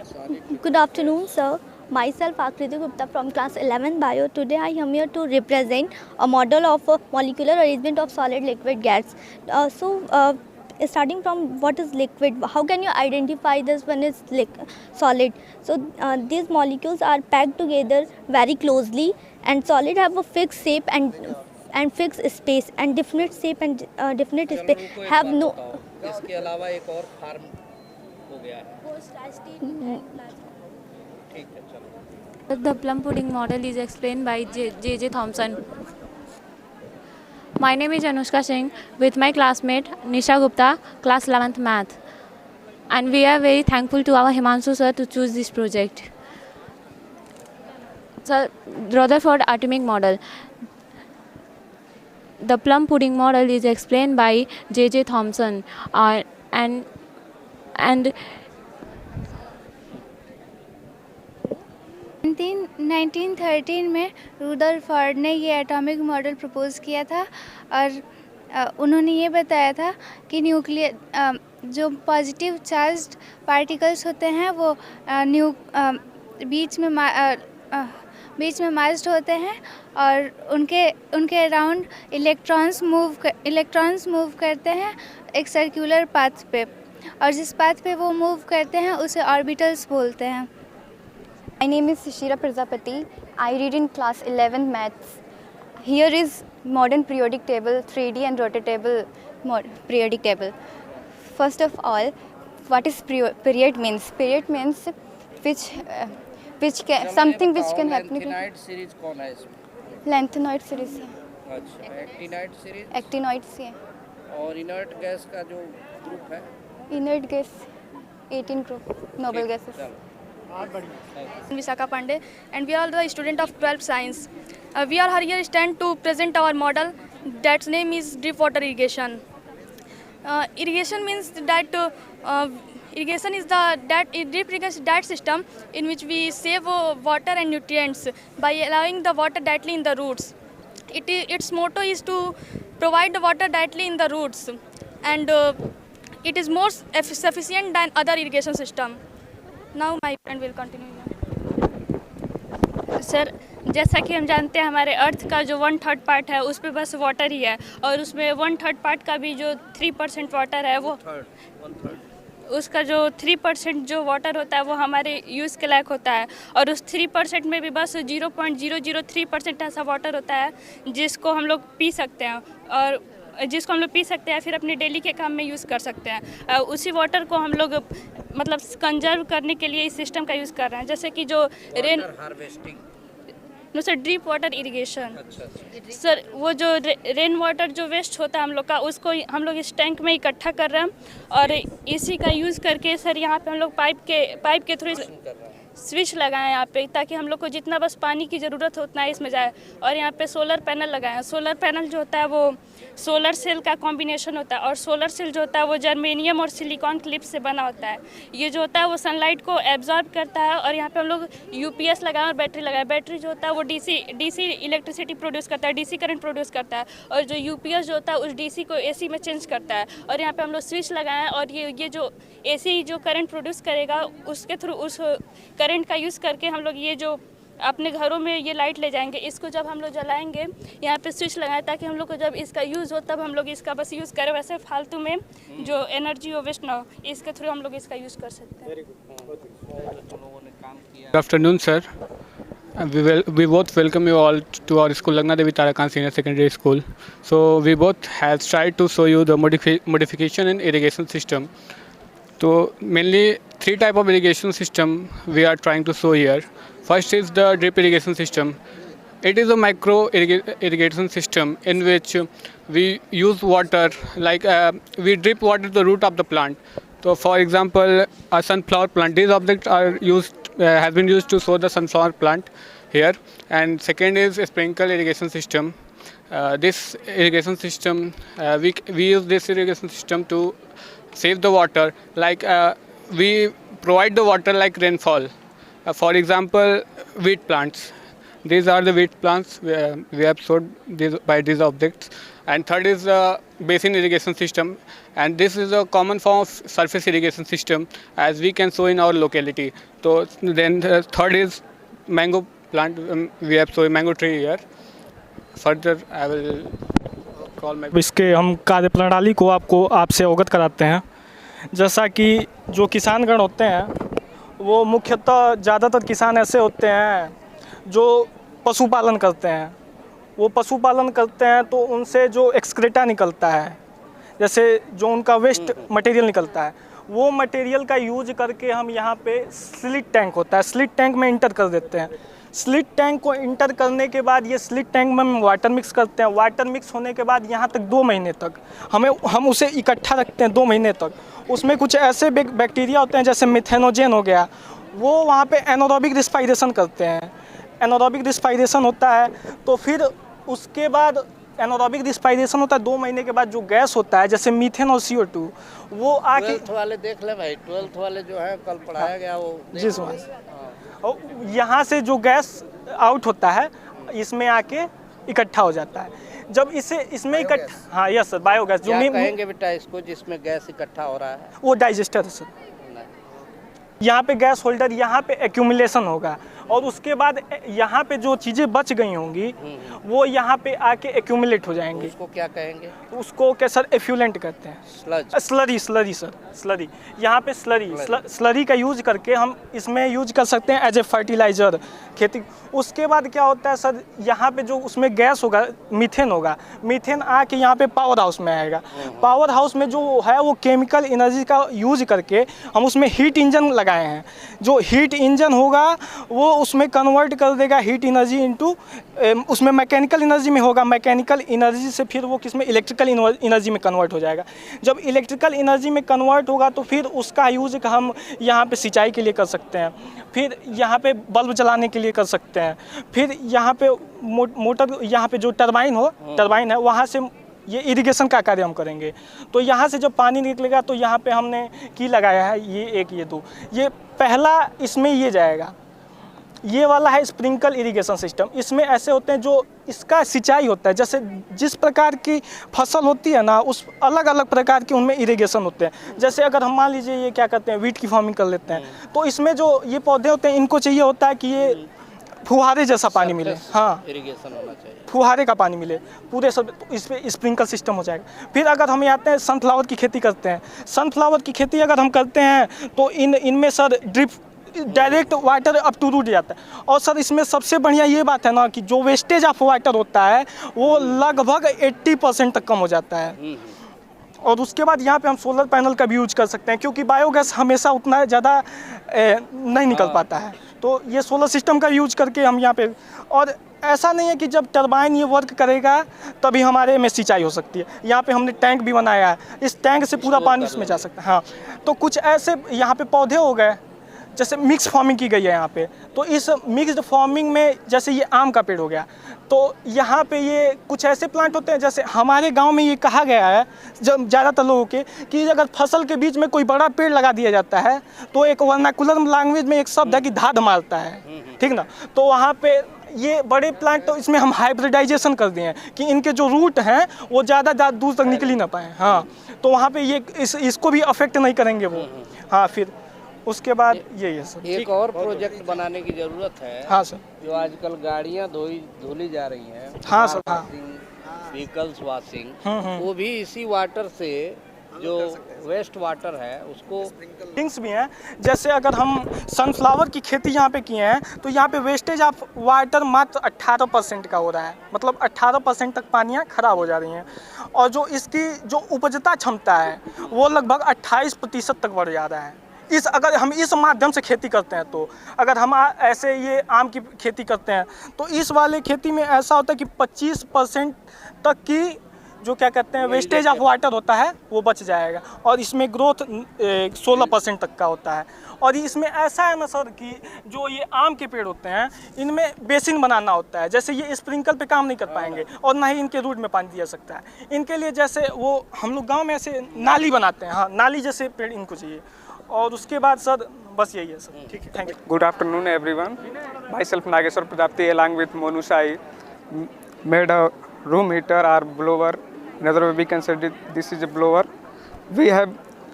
Good afternoon, sir. Myself Akriti Gupta from class 11 bio. Today I am here to represent a model of a molecular arrangement of solid liquid gas. Starting from what is liquid, how can you identify this when it's solid? So these molecules are packed together very closely, and solid have a fixed shape and fixed space, and definite shape and definite space have no. इसके अलावा एक और farm हो गया है. ठीक है, चलो. The plum pudding model is explained by J.J. Thompson. My name is Anushka Singh with my classmate Nisha Gupta, class 11th math. And we are very thankful to our Himanshu sir to choose this project. So, Rutherford atomic model. The plum pudding model is explained by J.J. Thompson. And 1913 में Rutherford ने ये atomic model propose किया था और उन्होंने ये बताया था कि न्यूक्लियर जो पॉजिटिव चार्ज्ड पार्टिकल्स होते हैं वो बीच में मार्ज्ड होते हैं और उनके अराउंड इलेक्ट्रॉन्स मूव करते हैं एक सर्कुलर पाथ पे, और जिस पाथ पे वो मूव करते हैं उसे ऑर्बिटल्स बोलते हैं. My name is Shishira Prajapati. I read in class 11 maths. Here is modern periodic table, 3D and rotatable periodic table. First of all, what is period means? Period means something which can happen. Lanthanoid series कौन है इसमें? Lanthanoid series है. अच्छा, actinide series. Actinoid से है. और inert gas का जो ग्रुप है? Inert gas 18 group noble gases. Vishakha Pandey, and we are the student of 12th science. We are here stand to present our model. That's name is drip water irrigation. Irrigation means that irrigation is drip irrigation that system in which we save water and nutrients by allowing the water directly in the roots. Its motto is to provide the water directly in the roots, and it is more sufficient than other irrigation system. Now my friend will continue. Sir, जैसा कि हम जानते हैं हमारे अर्थ का जो 1/3 part है उस पे बस वाटर ही है, और उसमें 1/3 पार्ट का भी जो 3% वाटर है वो उसका जो 3% जो वाटर होता है वो हमारे यूज़ के लायक होता है, और उस 3% में भी बस 0.003% ऐसा वाटर होता है जिसको हम लोग पी सकते हैं, और जिसको हम लोग पी सकते हैं फिर अपने डेली के काम में यूज़ कर सकते हैं. उसी वाटर को हम लोग मतलब कंजर्व करने के लिए इस सिस्टम का यूज़ कर रहे हैं, जैसे कि जो rain harvesting no sir drip water irrigation. Sir, वो जो रेन वाटर जो वेस्ट होता है हम लोग का उसको हम लोग इस टैंक में इकट्ठा कर रहे हैं, और इसी का यूज़ करके सर यहाँ पे हम लोग पाइप के थ्रू स्विच लगाएं यहाँ पे, ताकि हम लोग को जितना बस पानी की ज़रूरत हो उतना इसमें जाए. और यहाँ पे सोलर पैनल लगाएं. सोलर पैनल जो होता है वो सोलर सेल का कॉम्बिनेशन होता है, और सोलर सेल जो होता है वो जर्मेनियम और सिलिकॉन क्लिप से बना होता है. ये जो होता है वो सनलाइट को एब्जॉर्ब करता है, और यहाँ पे हम लोग यूपीएस लगाएं और बैटरी लगाएं. बैटरी जो होता है वो डीसी इलेक्ट्रिसिटी प्रोड्यूस करता है, डीसी करंट प्रोड्यूस करता है, और जो यूपीएस जो होता है उस डीसी को एसी में चेंज करता है. और यहाँ पे हम लोग स्विच लगाएं, और ये जो एसी जो करंट प्रोड्यूस करेगा उसके थ्रू उस करंट का यूज़ करके हम लोग ये जो अपने घरों में ये लाइट ले जाएंगे. इसको जब हम लोग जलाएंगे यहाँ पे स्विच लगाएं, ताकि हम लोग को जब इसका यूज़ हो तब हम लोग इसका बस यूज़ करें, वैसे फालतू में जो एनर्जी हो वेस्ट ना हो, इसके थ्रू हम लोग इसका यूज़ कर सकते हैं. Good afternoon, sir. We both welcome you all to our school, Lagna Devi Tarakan Senior Secondary School. So we both have tried to show you the modification in irrigation system. So mainly 3 type of irrigation system we are trying to show here. First is the drip irrigation system. It is a micro irrigation system in which we use water, like we drip water to the root of the plant. So for example, a sunflower plant, these objects are has been used to show the sunflower plant here. And second is a sprinkle irrigation system. This irrigation system, we use this irrigation system to save the water, like we provide the water like rainfall. For example, wheat plants. These are the wheat plants we have showed by these objects. and third is basin irrigation system, and this is a common form of surface irrigation system as we can show in our locality. So then the third is mango plant. We have so mango tree here. Further I will call my इसके हम कार्यप्रणाली को आपसे अवगत कराते हैं। जैसा कि जो किसानगण होते हैं वो मुख्यतः ज़्यादातर किसान ऐसे होते हैं जो पशुपालन करते हैं। वो पशुपालन करते हैं तो उनसे जो एक्सक्रीटा निकलता है, जैसे जो उनका वेस्ट मटेरियल निकलता है, वो मटेरियल का यूज करके हम यहाँ पे स्लिट टैंक होता है, स्लिट टैंक में इंटर कर देते हैं। स्लिट टैंक को इंटर करने के बाद ये स्लिट टैंक में हम वाटर मिक्स करते हैं। वाटर मिक्स होने के बाद यहाँ तक 2 महीने तक हम उसे इकट्ठा रखते हैं 2 महीने तक। उसमें कुछ ऐसे बैक्टीरिया होते हैं जैसे मिथेनोजेन हो गया, वो वहाँ पे एनारोबिक रिस्पायरेशन करते हैं। एनारोबिक रिस्पायरेशन होता है तो फिर उसके बाद एनारोबिक रिस्पायरेशन होता है 2 महीने के बाद जो गैस होता है जैसे मीथेन और CO2 वो आके 12th वाले देख ले भाई, 12th वाले जो है कल पढ़ाया गया वो जी और यहाँ से जो गैस आउट होता है इसमें आके इकट्ठा हो जाता है। जब इसमें इकट्ठा, हाँ यस सर, बायोगैस जो कहेंगे बेटा इसको जिसमें गैस इकट्ठा हो रहा है, वो डाइजेस्टर है सर। यहाँ पे गैस होल्डर, यहाँ पे एक्यूमुलेशन होगा और उसके बाद यहाँ पे जो चीज़ें बच गई होंगी वो यहाँ पे आके एक्यूमुलेट हो जाएंगे। उसको क्या कहेंगे? उसको क्या सर, एफ्यूलेंट कहते हैं। Slurry sir, slurry. यहाँ पे स्लरी का यूज करके हम इसमें यूज कर सकते हैं एज ए फर्टिलाइज़र खेती। उसके बाद क्या होता है सर, यहाँ पे जो उसमें गैस होगा मीथेन होगा, मीथेन आके यहाँ पे पावर हाउस में आएगा। पावर हाउस में जो है वो केमिकल एनर्जी का यूज करके हम उसमें हीट इंजन लगाए हैं। जो हीट इंजन होगा वो उसमें कन्वर्ट कर देगा हीट एनर्जी इनटू, उसमें मैकेनिकल एनर्जी में होगा, मैकेनिकल एनर्जी से फिर वो किसमें, इलेक्ट्रिकल एनर्जी में कन्वर्ट हो जाएगा। जब इलेक्ट्रिकल एनर्जी में कन्वर्ट होगा तो फिर उसका यूज हम यहाँ पे सिंचाई के लिए कर सकते हैं, फिर यहाँ पे बल्ब जलाने के लिए कर सकते हैं, फिर यहाँ पे मोटर, यहाँ पे जो टरबाइन है वहाँ से ये इरिगेशन का कार्य हम करेंगे। तो यहाँ से जब पानी निकलेगा तो यहाँ पे हमने की लगाया है ये 1 ये 2, ये पहला इसमें ये जाएगा। ये वाला है स्प्रिंकल इरिगेशन सिस्टम। इसमें ऐसे होते हैं जो इसका सिंचाई होता है, जैसे जिस प्रकार की फसल होती है ना उस अलग अलग प्रकार के उनमें इरिगेशन होते हैं। जैसे अगर हम मान लीजिए ये क्या करते हैं, वीट की फार्मिंग कर लेते हैं तो इसमें जो ये पौधे होते हैं इनको चाहिए होता है कि ये फुहारे जैसा पानी मिले, हाँ इरिगेशन होना चाहिए, फुहारे का पानी मिले पूरे सब, तो इस पर स्प्रिंकल सिस्टम हो जाएगा। फिर अगर हम आते हैं सनफ्लावर की खेती करते हैं, सनफ्लावर की खेती अगर हम करते हैं तो इनमें sir drip direct water up to root जाता है। और सर इसमें सबसे बढ़िया ये बात है ना कि जो वेस्टेज ऑफ वाटर होता है वो लगभग 80% तक कम हो जाता है। और उसके बाद यहाँ पे हम सोलर पैनल का भी यूज कर सकते हैं, क्योंकि बायोगैस हमेशा उतना ज़्यादा नहीं निकल पाता है, तो ये सोलर सिस्टम का यूज करके हम यहाँ पे। और ऐसा नहीं है कि जब टरबाइन ये वर्क करेगा तभी हमारे में सिंचाई हो सकती है। यहाँ पे हमने टैंक भी बनाया है, इस टैंक से पूरा पानी इसमें जा सकता है। हाँ, तो कुछ ऐसे यहाँ पे पौधे हो गए, जैसे मिक्स फार्मिंग की गई है यहाँ पे। तो इस मिक्स्ड फार्मिंग में जैसे ये आम का पेड़ हो गया, तो यहाँ पे ये कुछ ऐसे प्लांट होते हैं, जैसे हमारे गांव में ये कहा गया है जब ज़्यादातर लोगों के कि अगर फसल के बीच में कोई बड़ा पेड़ लगा दिया जाता है तो एक वर्नाकुलर लैंग्वेज में एक शब्द है कि धाद मारता है, ठीक ना। तो वहाँ पे ये बड़े प्लांट, तो इसमें हम हाइब्रिडाइजेशन कर दिए हैं कि इनके जो रूट हैं वो ज़्यादा दूर तक निकल ही ना पाए। हाँ, तो वहाँ पे ये इसको भी अफेक्ट नहीं करेंगे वो। हाँ, फिर उसके बाद यही है सर। एक और प्रोजेक्ट बनाने की ज़रूरत है। हाँ सर। जो आजकल गाड़ियाँ धुली जा रही हैं, हाँ सर, हाँ, व्हीकल्स वॉशिंग, वो भी इसी वाटर से जो वेस्ट वाटर है उसको थिंग्स भी हैं। जैसे अगर हम सनफ्लावर की खेती यहाँ पे किए हैं तो यहाँ पे वेस्टेज ऑफ वाटर मात्र 18% का हो रहा है, मतलब 18% तक पानियाँ खराब हो जा रही हैं। और जो इसकी जो उपजता क्षमता है वो लगभग 28% तक बढ़ जा रहा है। अगर हम इस माध्यम से खेती करते हैं, तो अगर हम ऐसे ये आम की खेती करते हैं तो इस वाले खेती में ऐसा होता है कि 25% तक की जो क्या कहते हैं वेस्टेज ऑफ वाटर होता है वो बच जाएगा। और इसमें ग्रोथ 16% तक का होता है। और इसमें ऐसा है ना सर कि जो ये आम के पेड़ होते हैं इनमें बेसिन बनाना होता है, जैसे ये स्प्रिंकल पे काम नहीं कर पाएंगे और ना ही इनके रूट में पानी दिया सकता है। इनके लिए जैसे वो हम लोग गाँव में ऐसे नाली बनाते हैं, हाँ, नाली जैसे पेड़ इनको चाहिए। और उसके बाद सर बस यही है सर। ठीक है, thank you. Good afternoon everyone, myself Nageshwar Prajapati along with Monu Sai made a room heater or blower Another way we can say this is a blower. We have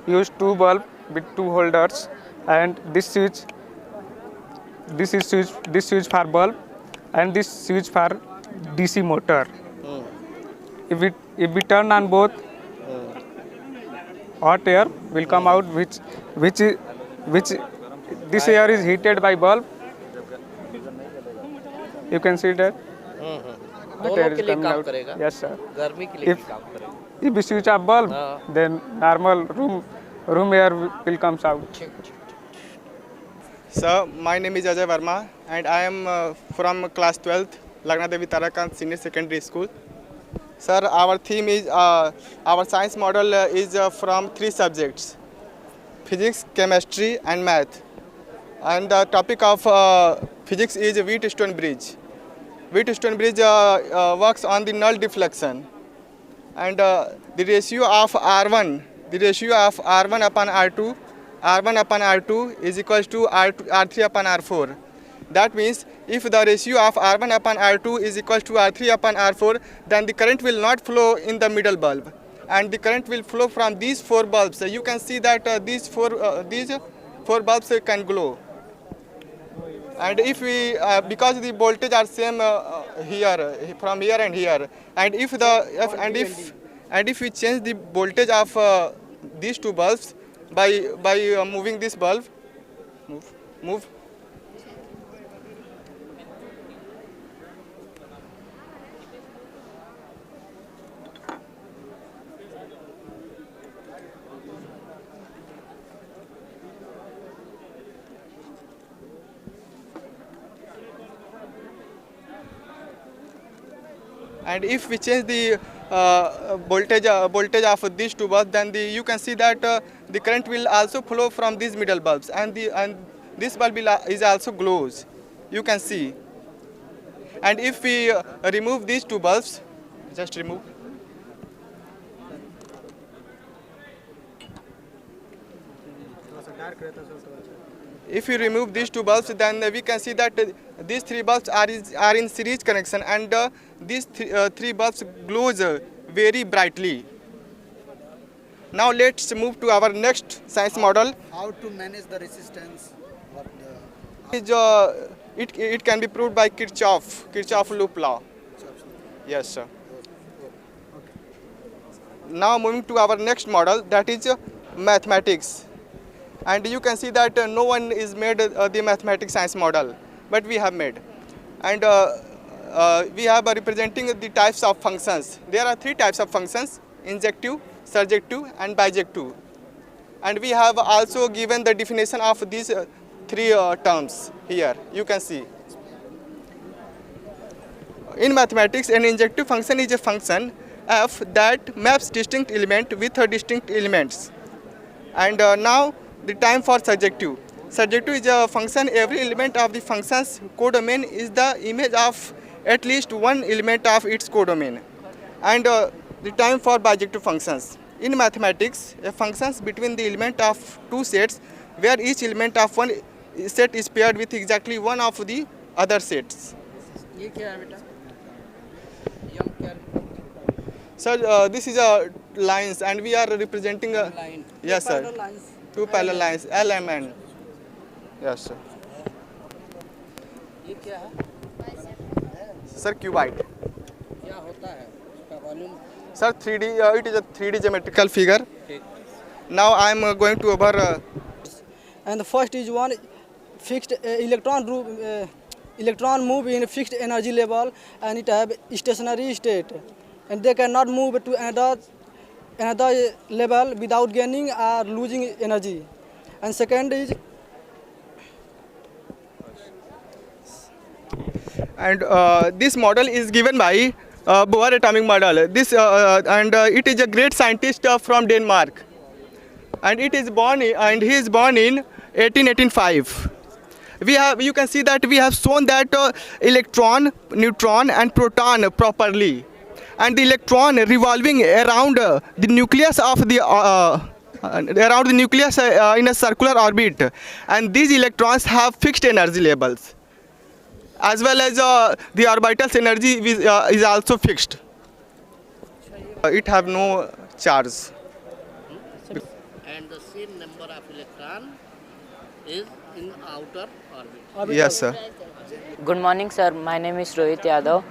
used two bulbs with two holders, and this switch for bulb, and this switch for DC motor. If we turn on both, hot air will come out, which this air is heated by bulb. You can see that. दोनों के लिए काम करेगा. Yes sir. गर्मी के लिए भी काम करेगा. If we switch off bulb, then normal room air will comes out. Sir, my name is Ajay Verma and I am from class 12th, Lagna Devi Tarakant Senior Secondary School. Sir, our theme is, our science model is from 3 subjects: physics, chemistry and math. And the topic of physics is Wheatstone bridge. Wheatstone bridge works on the null deflection. And the ratio of R1 upon R2 is equals to R3 upon R4. That means if the ratio of R1 upon R2 is equals to R3 upon R4, then the current will not flow in the middle bulb, and the current will flow from these 4 bulbs. You can see that these four bulbs can glow. And if we, because the voltage are same here, from here and here, and if we change the voltage of these 2 bulbs by moving this bulb, move. And if we change the voltage of these 2 bulbs, then you can see that the current will also flow from these middle bulbs, and this bulb is also glows. You can see. And if we remove these 2 bulbs, just remove. If you remove these 2 bulbs, then we can see that these 3 bulbs are in series connection, and these 3 bulbs glows very brightly. Now let's move to our next science model. How to manage the resistance of the... It can be proved by Kirchhoff loop law. Yes, sir. Now moving to our next model, that is mathematics. And you can see that no one is made the mathematics science model, but we have made. And we have representing the types of functions. There are 3 types of functions: injective, surjective and bijective. And we have also given the definition of these 3 terms here. You can see. In mathematics, an injective function is a function f that maps distinct element with distinct elements. And now the time for surjective. Surjective is a function. Every element of the function's codomain is the image of at least one element of its codomain. And the time for bijective functions. In mathematics, a function between the element of 2 sets where each element of one set is paired with exactly one of the other sets. Sir, this is a lines, and we are representing a line. Yes, sir. 2 parallel lines, L, M, N. Yes, sir. ये क्या है? Sir, cuboid. क्या होता है? इसका volume? Sir, 3D. It is a 3D geometrical figure. Now I am going to over. And the first is one fixed electron move in fixed energy level, and it have stationary state, and they cannot move to another level without gaining or losing energy. And second is, and this model is given by Bohr atomic model. This it is a great scientist from Denmark, and he is born in 1885. You can see that we have shown that electron, neutron and proton properly, and the electron revolving around the nucleus of the in a circular orbit, and these electrons have fixed energy levels, as well as the orbital's energy is also fixed. It have no charge. And the same number of electron is in outer orbit. Yes, sir. Good morning, sir. My name is Rohit Yadav,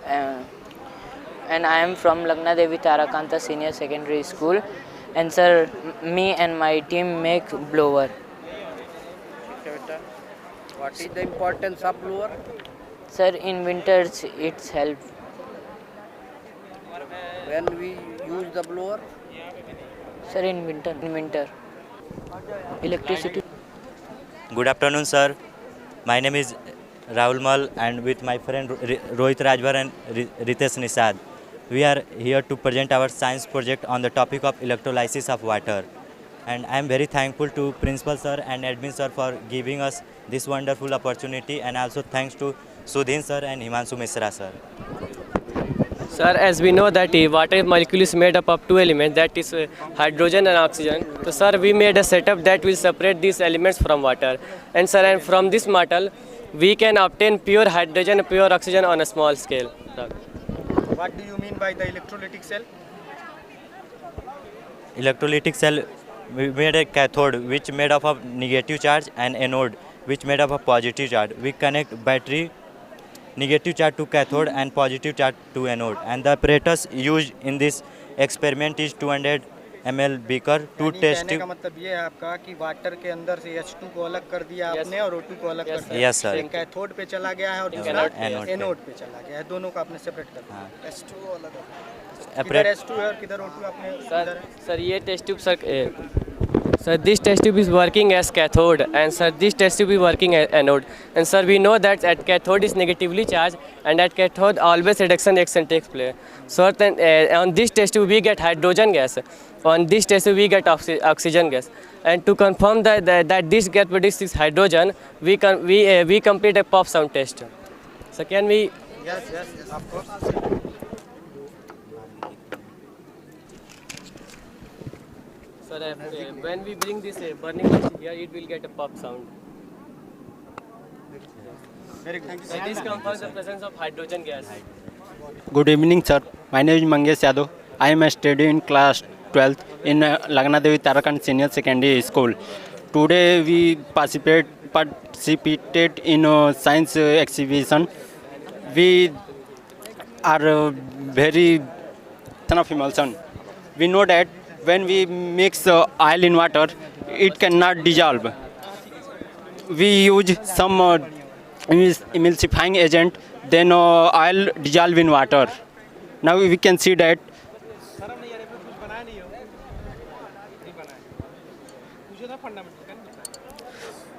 and I am from Lagna Devi Tarakanta Senior Secondary School. And sir, me and my team make blower. What is the importance of blower? Sir, in winters it's help. When we use the blower? Sir, in winter. Electricity. Good afternoon, sir. My name is Rahul Mal, and with my friend Rohit Rajbhar and Ritesh Nisad, we are here to present our science project on the topic of electrolysis of water. And I am very thankful to Principal sir and Admin sir for giving us this wonderful opportunity, and also thanks to Sudhin sir and Himanshu Misra sir. Sir, as we know that water molecule is made up of two elements, that is hydrogen and oxygen. So sir, we made a setup that will separate these elements from water. And sir, and from this metal, we can obtain pure hydrogen and pure oxygen on a small scale. What do you mean by the electrolytic cell? Electrolytic cell, we made a cathode which made up of negative charge and anode which made up of positive charge. We connect battery negative charge to cathode and positive charge to anode, and the apparatus used in this experiment is 200 ml beaker to test कहने का मतलब ये है आपका कि water के अंदर से H2 को अलग कर दिया आपने और O2 को अलग कर दिया। Yes, sir. एक कैथोड पे चला गया है और दूसरा एनोड पे चला गया है, दोनों को आपने सेपरेट कर दिया। H2 अलग किधर H2 है और किधर O2 आपने सर ये test tube sir, this test tube is working as cathode, and sir, this test tube is working as anode. And sir, we know that at cathode is negatively charged, and at cathode always reduction reaction takes place. So then on this test tube we get hydrogen gas, on this test tube we get oxygen gas. And to confirm that this gas produces hydrogen, we complete a pop sound test. So can we? Yes, of course. Sir, when we bring this burning machine here, it will get a pop sound. Very good. So this confirms the presence of hydrogen gas. Good evening, sir. My name is Mangesh Yadav. I am a student in class 12th in Lagna Devi Tarakant Senior Secondary School. Today we participated in a science exhibition. We are very ton of emulsion. We know that when we mix oil in water, it cannot dissolve. We use some emulsifying agent, then oil dissolve in water. Now we can see that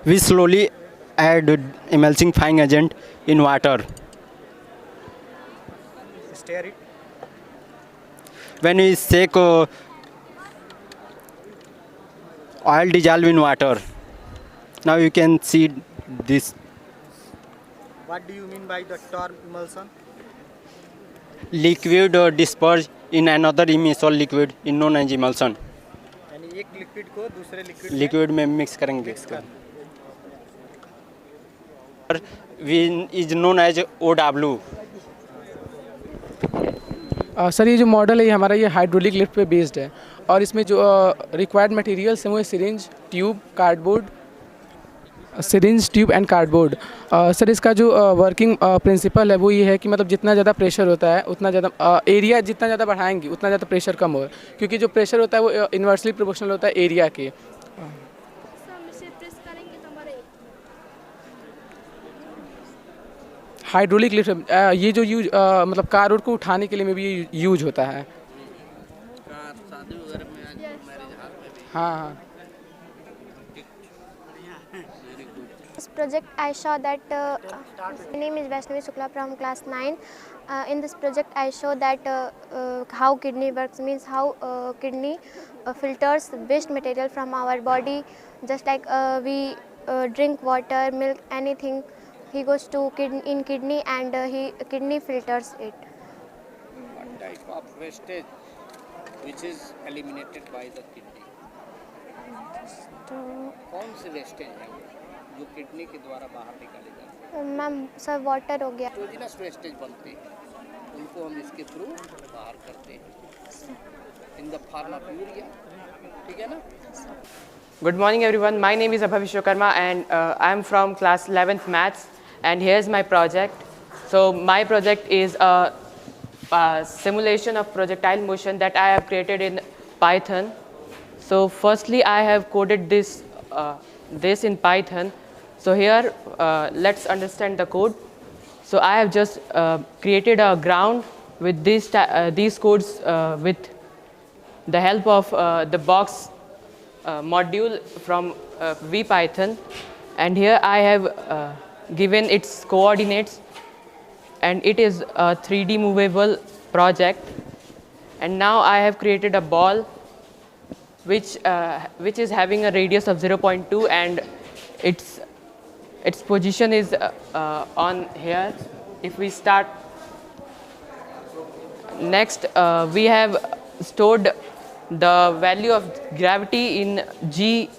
we slowly add emulsifying agent in water. Stir it. When we shake oil dissolve in water. Now you can see this. What do you mean by the term emulsion? Liquid dispersed in another immiscible liquid in known as emulsion. यानी एक liquid को दूसरे liquid में mix करेंगे इसका। We is known as OW. Sir ये जो model है ये हमारा ये हाइड्रोलिक लिफ्ट पे बेस्ड है और इसमें जो रिक्वायर्ड मटेरियल्स हैं वो syringe tube cardboard and cardboard. Sir इसका जो वर्किंग प्रिंसिपल है वो ये है कि मतलब जितना ज़्यादा प्रेशर होता है उतना ज़्यादा एरिया जितना ज़्यादा बढ़ाएंगे उतना ज़्यादा प्रेशर कम होगा, क्योंकि जो प्रेशर होता है वो इन्वर्सली प्रोपोर्शनल होता है एरिया के। हाइड्रोलिक लिफ्ट ये जो यूज मतलब कार रोड को उठाने के लिए में भी यूज होता है। हाँ। This project I saw that my name is Vaishnavi Shukla from class 9. In this project I show that how kidney works, means how kidney filters waste material from our body, just like we drink water, milk, anything. He goes to kidney and kidney filters it. What type of wastage which is eliminated by the kidney? कौन सी wastage है जो kidney के द्वारा बाहर निकाली जाती है? Ma'am sir water हो गया। एक्सोजिनस वेस्टेज बनती है उनको हम इसके थ्रू बाहर करते हैं in the form of urea, ठीक है ना। Good morning everyone, my name is Abhay Vishwakarma and I am from class 11th maths and here's my project. So my project is a simulation of projectile motion that I have created in Python. So firstly I have coded this in Python. So here let's understand the code. So I have just created a ground with these codes with the help of the box module from VPython, and here I have given its coordinates, and it is a 3D movable project. And now I have created a ball which is having a radius of 0.2 and its position is on here. If we start next, we have stored the value of gravity in G,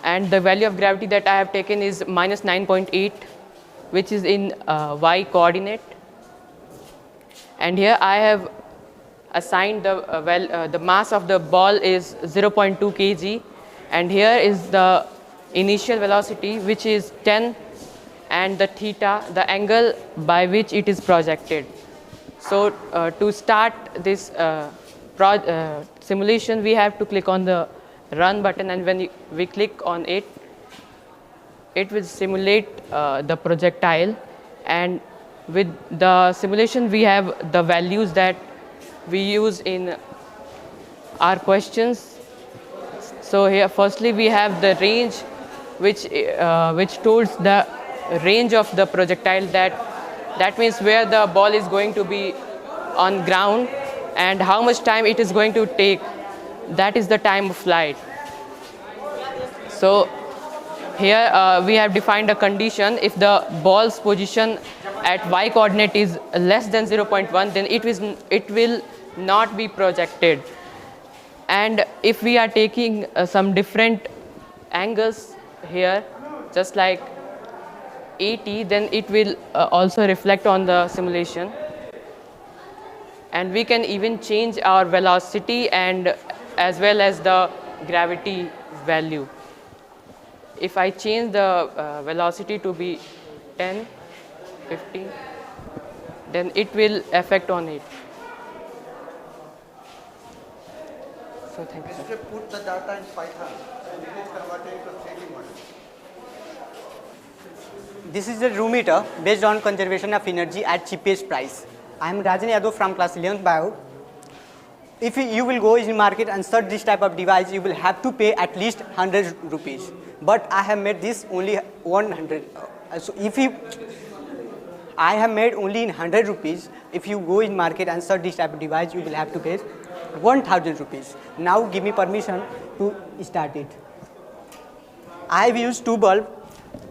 and the value of gravity that I have taken is -9.8, which is in Y coordinate. And here I have assigned the mass of the ball is 0.2 kg, and here is the initial velocity, which is 10, and the theta, the angle by which it is projected. So to start this simulation, we have to click on the run button, and when we click on it, it will simulate the projectile. And with the simulation, we have the values that we use in our questions. So here firstly we have the range, which told the range of the projectile, that means where the ball is going to be on ground and how much time it is going to take. That is the time of flight. So here we have defined a condition. If the ball's position at Y coordinate is less than 0.1, then it will not be projected. And if we are taking some different angles here, just like 80, then it will also reflect on the simulation. And we can even change our velocity and as well as the gravity value. If I change the velocity to be 10, 15, then it will affect on it. So thank you. Put the data in Python and it is converted into 3D model. This is the room meter based on conservation of energy at cheapest price. I am Rajan Yadav from class 11th bio. If you will go in market and search this type of device, you will have to pay at least 100 rupees. But I have made this only 100. So I have made only in 100 rupees. If you go in market and search this type of device, you will have to pay 1000 rupees. Now give me permission to start it. I have used 2 bulbs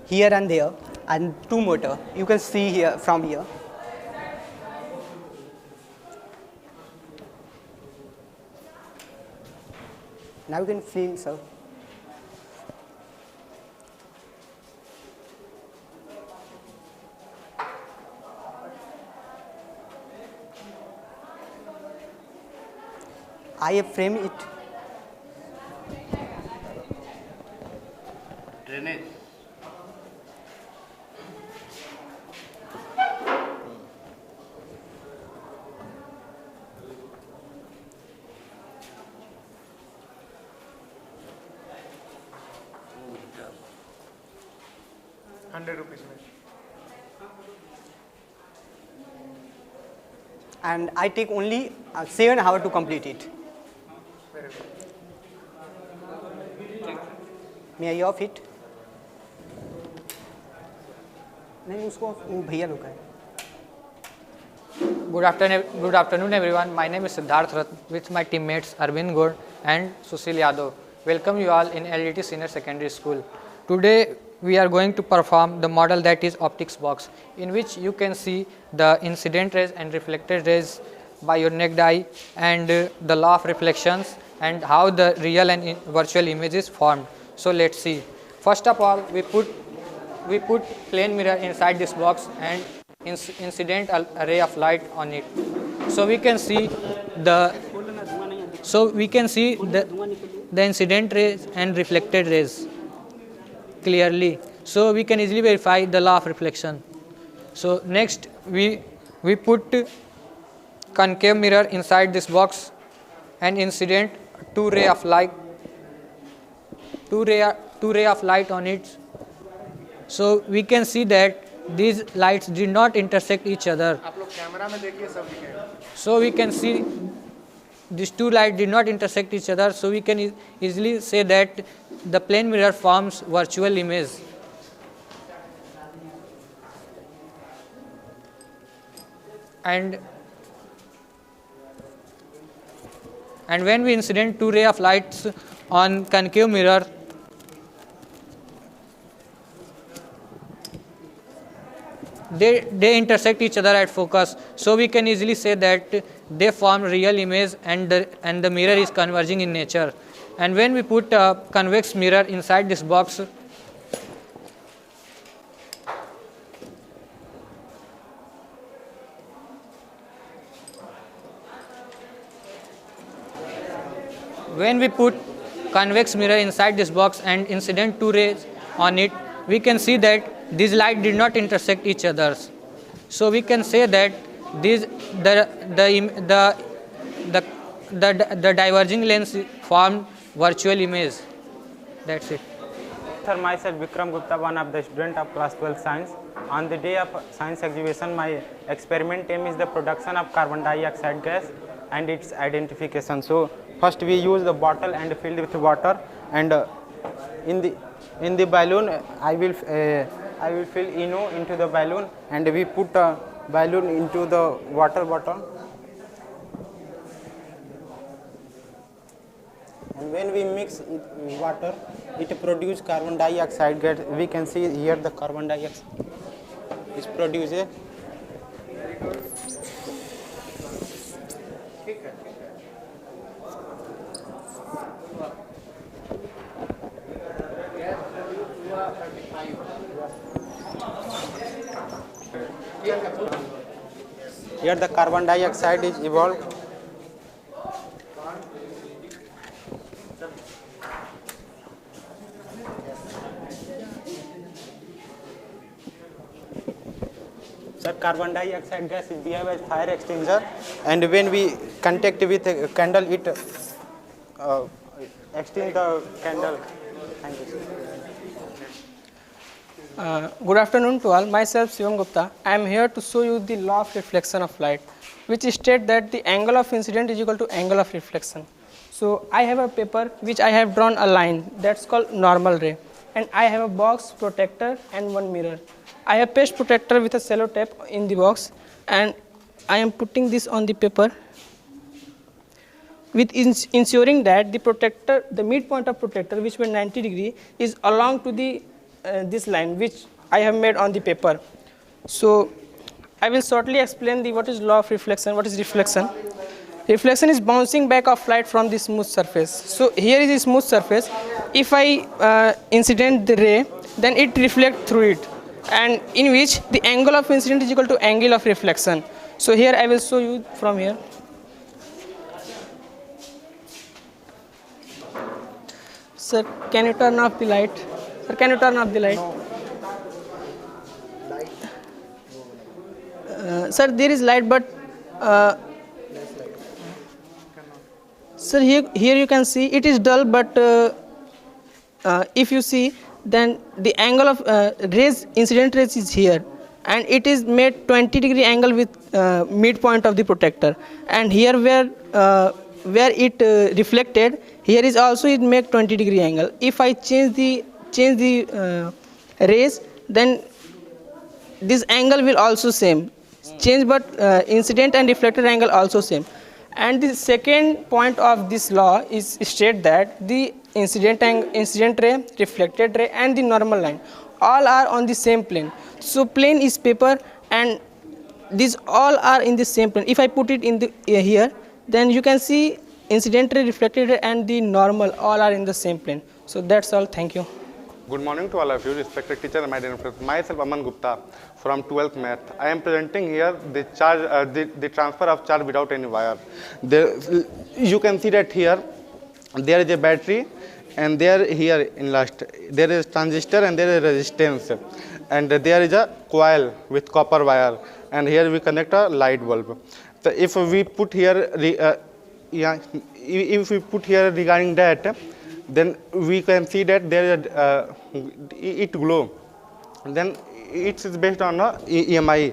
here and there and 2 motor. You can see here from here. Now you can feel, sir. I have framed it. Drainage. And I take only 7 hours to complete it. May I off it? नहीं उसको वो भैया लोग है. Good afternoon everyone. My name is Siddharth Rath with my teammates Arvind Gaur and Sushil Yadav. Welcome you all in LDT Senior Secondary School. Today we are going to perform the model that is optics box, in which you can see the incident rays and reflected rays by your naked eye, and the law of reflections and how the real and virtual image is formed. So let's see. First of all, we put plane mirror inside this box, and incident ray of light on it. So we can see the incident rays and reflected rays clearly. So we can easily verify the law of reflection. So next we put concave mirror inside this box and incident two ray of light on it. So we can see that these lights did not intersect each other. So we can see these two lights did not intersect each other. So we can easily say that the plane mirror forms virtual image. And when we incident two ray of lights on concave mirror, they intersect each other at focus. So we can easily say that they form real image and the mirror is converging in nature. And when we put a convex mirror inside this box, and incident two rays on it, we can see that these lights did not intersect each other. So we can say that the diverging lens formed virtual image. That's it. Sir, myself Vikram Gupta, one of the student of class 12 science. On the day of science exhibition, my experiment aim is the production of carbon dioxide gas and its identification. So first we use the bottle and filled with water, and in the balloon I will fill ENO into the balloon, and we put a balloon into the water bottle, and when we mix it with water, it produces carbon dioxide gas. We can see here the carbon dioxide is produced. Here the carbon dioxide is evolved. Sir, carbon dioxide gas is behave as fire extinguisher, and when we contact with a candle, it extinguishes the candle. Thank you, sir. Good afternoon to all. Myself Shivam Gupta. I am here to show you the law of reflection of light, which states that the angle of incident is equal to angle of reflection. So I have a paper which I have drawn a line that's called normal ray, and I have a box, protector and one mirror. I have paste protector with a cello tape in the box, and I am putting this on the paper with ensuring that the protector, the midpoint of protector, which was 90 degree, is along to the this line which I have made on the paper. So I will shortly explain what is law of reflection. What is reflection? Reflection is bouncing back of light from the smooth surface. So here is a smooth surface. If I incident the ray, then it reflects through it, and in which the angle of incident is equal to angle of reflection. So here I will show you from here. Sir, can you turn off the light? Sir, can you turn off the light? Sir, there is light, but sir, here you can see it is dull, but if you see, then the angle of rays, incident rays is here, and it is made 20 degree angle with midpoint of the protector, and here where it reflected, here is also it make 20 degree angle. If I change the rays, then this angle will also same change, but incident and reflected angle also same. And the second point of this law is state that the incident ray, reflected ray and the normal line all are on the same plane. So plane is paper, and these all are in the same plane. If I put it in the here, then you can see incident ray, reflected ray and the normal all are in the same plane. So that's all. Thank you. Good morning to all of you, respected teacher and my dear friends. Myself Aman Gupta from 12th Math. I am presenting here the the transfer of charge without any wire. You can see that here there is a battery, and here in last there is transistor and there is resistance, and there is a coil with copper wire, and here we connect a light bulb. So if we put here regarding that, then we can see that there is it glow. Then it is based on EMI.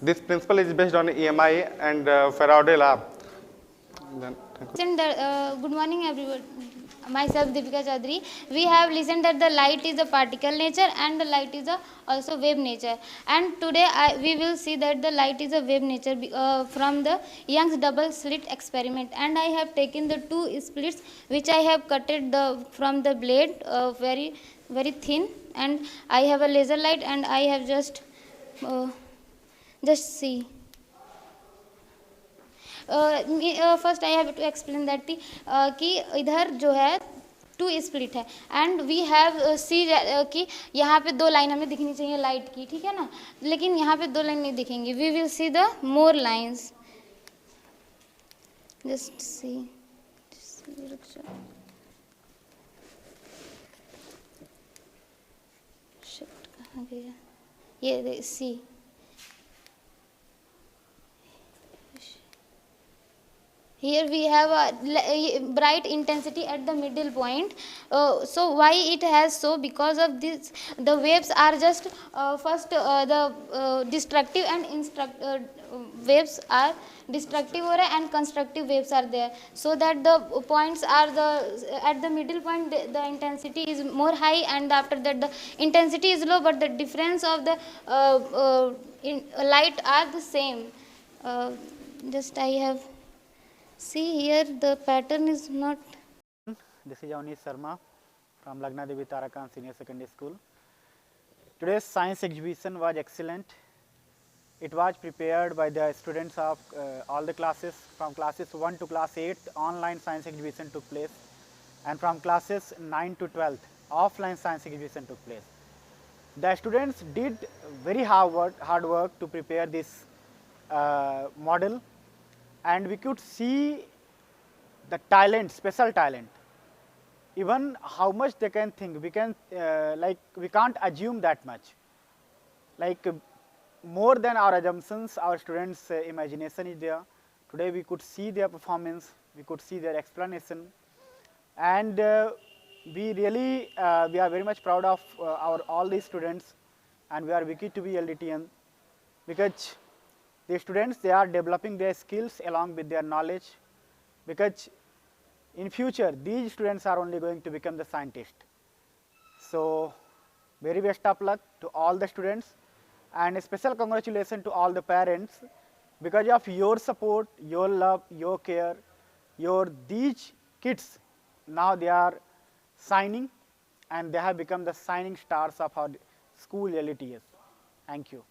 This principle is based on EMI and Faraday law. Good morning everyone. Myself Deepika Chaudhary. We have listened that the light is a particle nature and the light is also wave nature. And today we will see that the light is a wave nature from the Young's double slit experiment. And I have taken the two splits which I have cutted from the blade very thin, and I have a laser light, and I have just see. First I have to explain that कि इधर जो है two split है, and we have see कि यहाँ पे दो line हमें दिखनी चाहिए लाइट की, ठीक है ना, लेकिन यहाँ पे दो लाइन नहीं दिखेंगी. We will see the more lines. Just see, shift कहाँ गया, ये सी. Here we have a bright intensity at the middle point. So why it has so? Because of this, the waves are just first the destructive and waves are destructive and constructive waves are there. So that the points are at the middle point the intensity is more high, and after that the intensity is low, but the difference of the light are the same. Just I have. See here, the pattern is not. This is Avnish Sharma from Lagna Devi Tarakant Senior Secondary School. Today's science exhibition was excellent. It was prepared by the students of all the classes. From classes 1 to class 8, online science exhibition took place, and from classes 9 to 12, offline science exhibition took place. The students did very hard work to prepare this model. And we could see the talent, special talent, even how much they can think. We can we can't assume that much. Like more than our assumptions, our students' imagination is there. Today we could see their performance, we could see their explanation, and we really we are very much proud of all these students, and we are lucky to be LDTN, because the students, they are developing their skills along with their knowledge, because in future these students are only going to become the scientist. So very best of luck to all the students, and a special congratulations to all the parents, because of your support, your love, your care, these kids now they are shining, and they have become the shining stars of our school LTS. Thank you.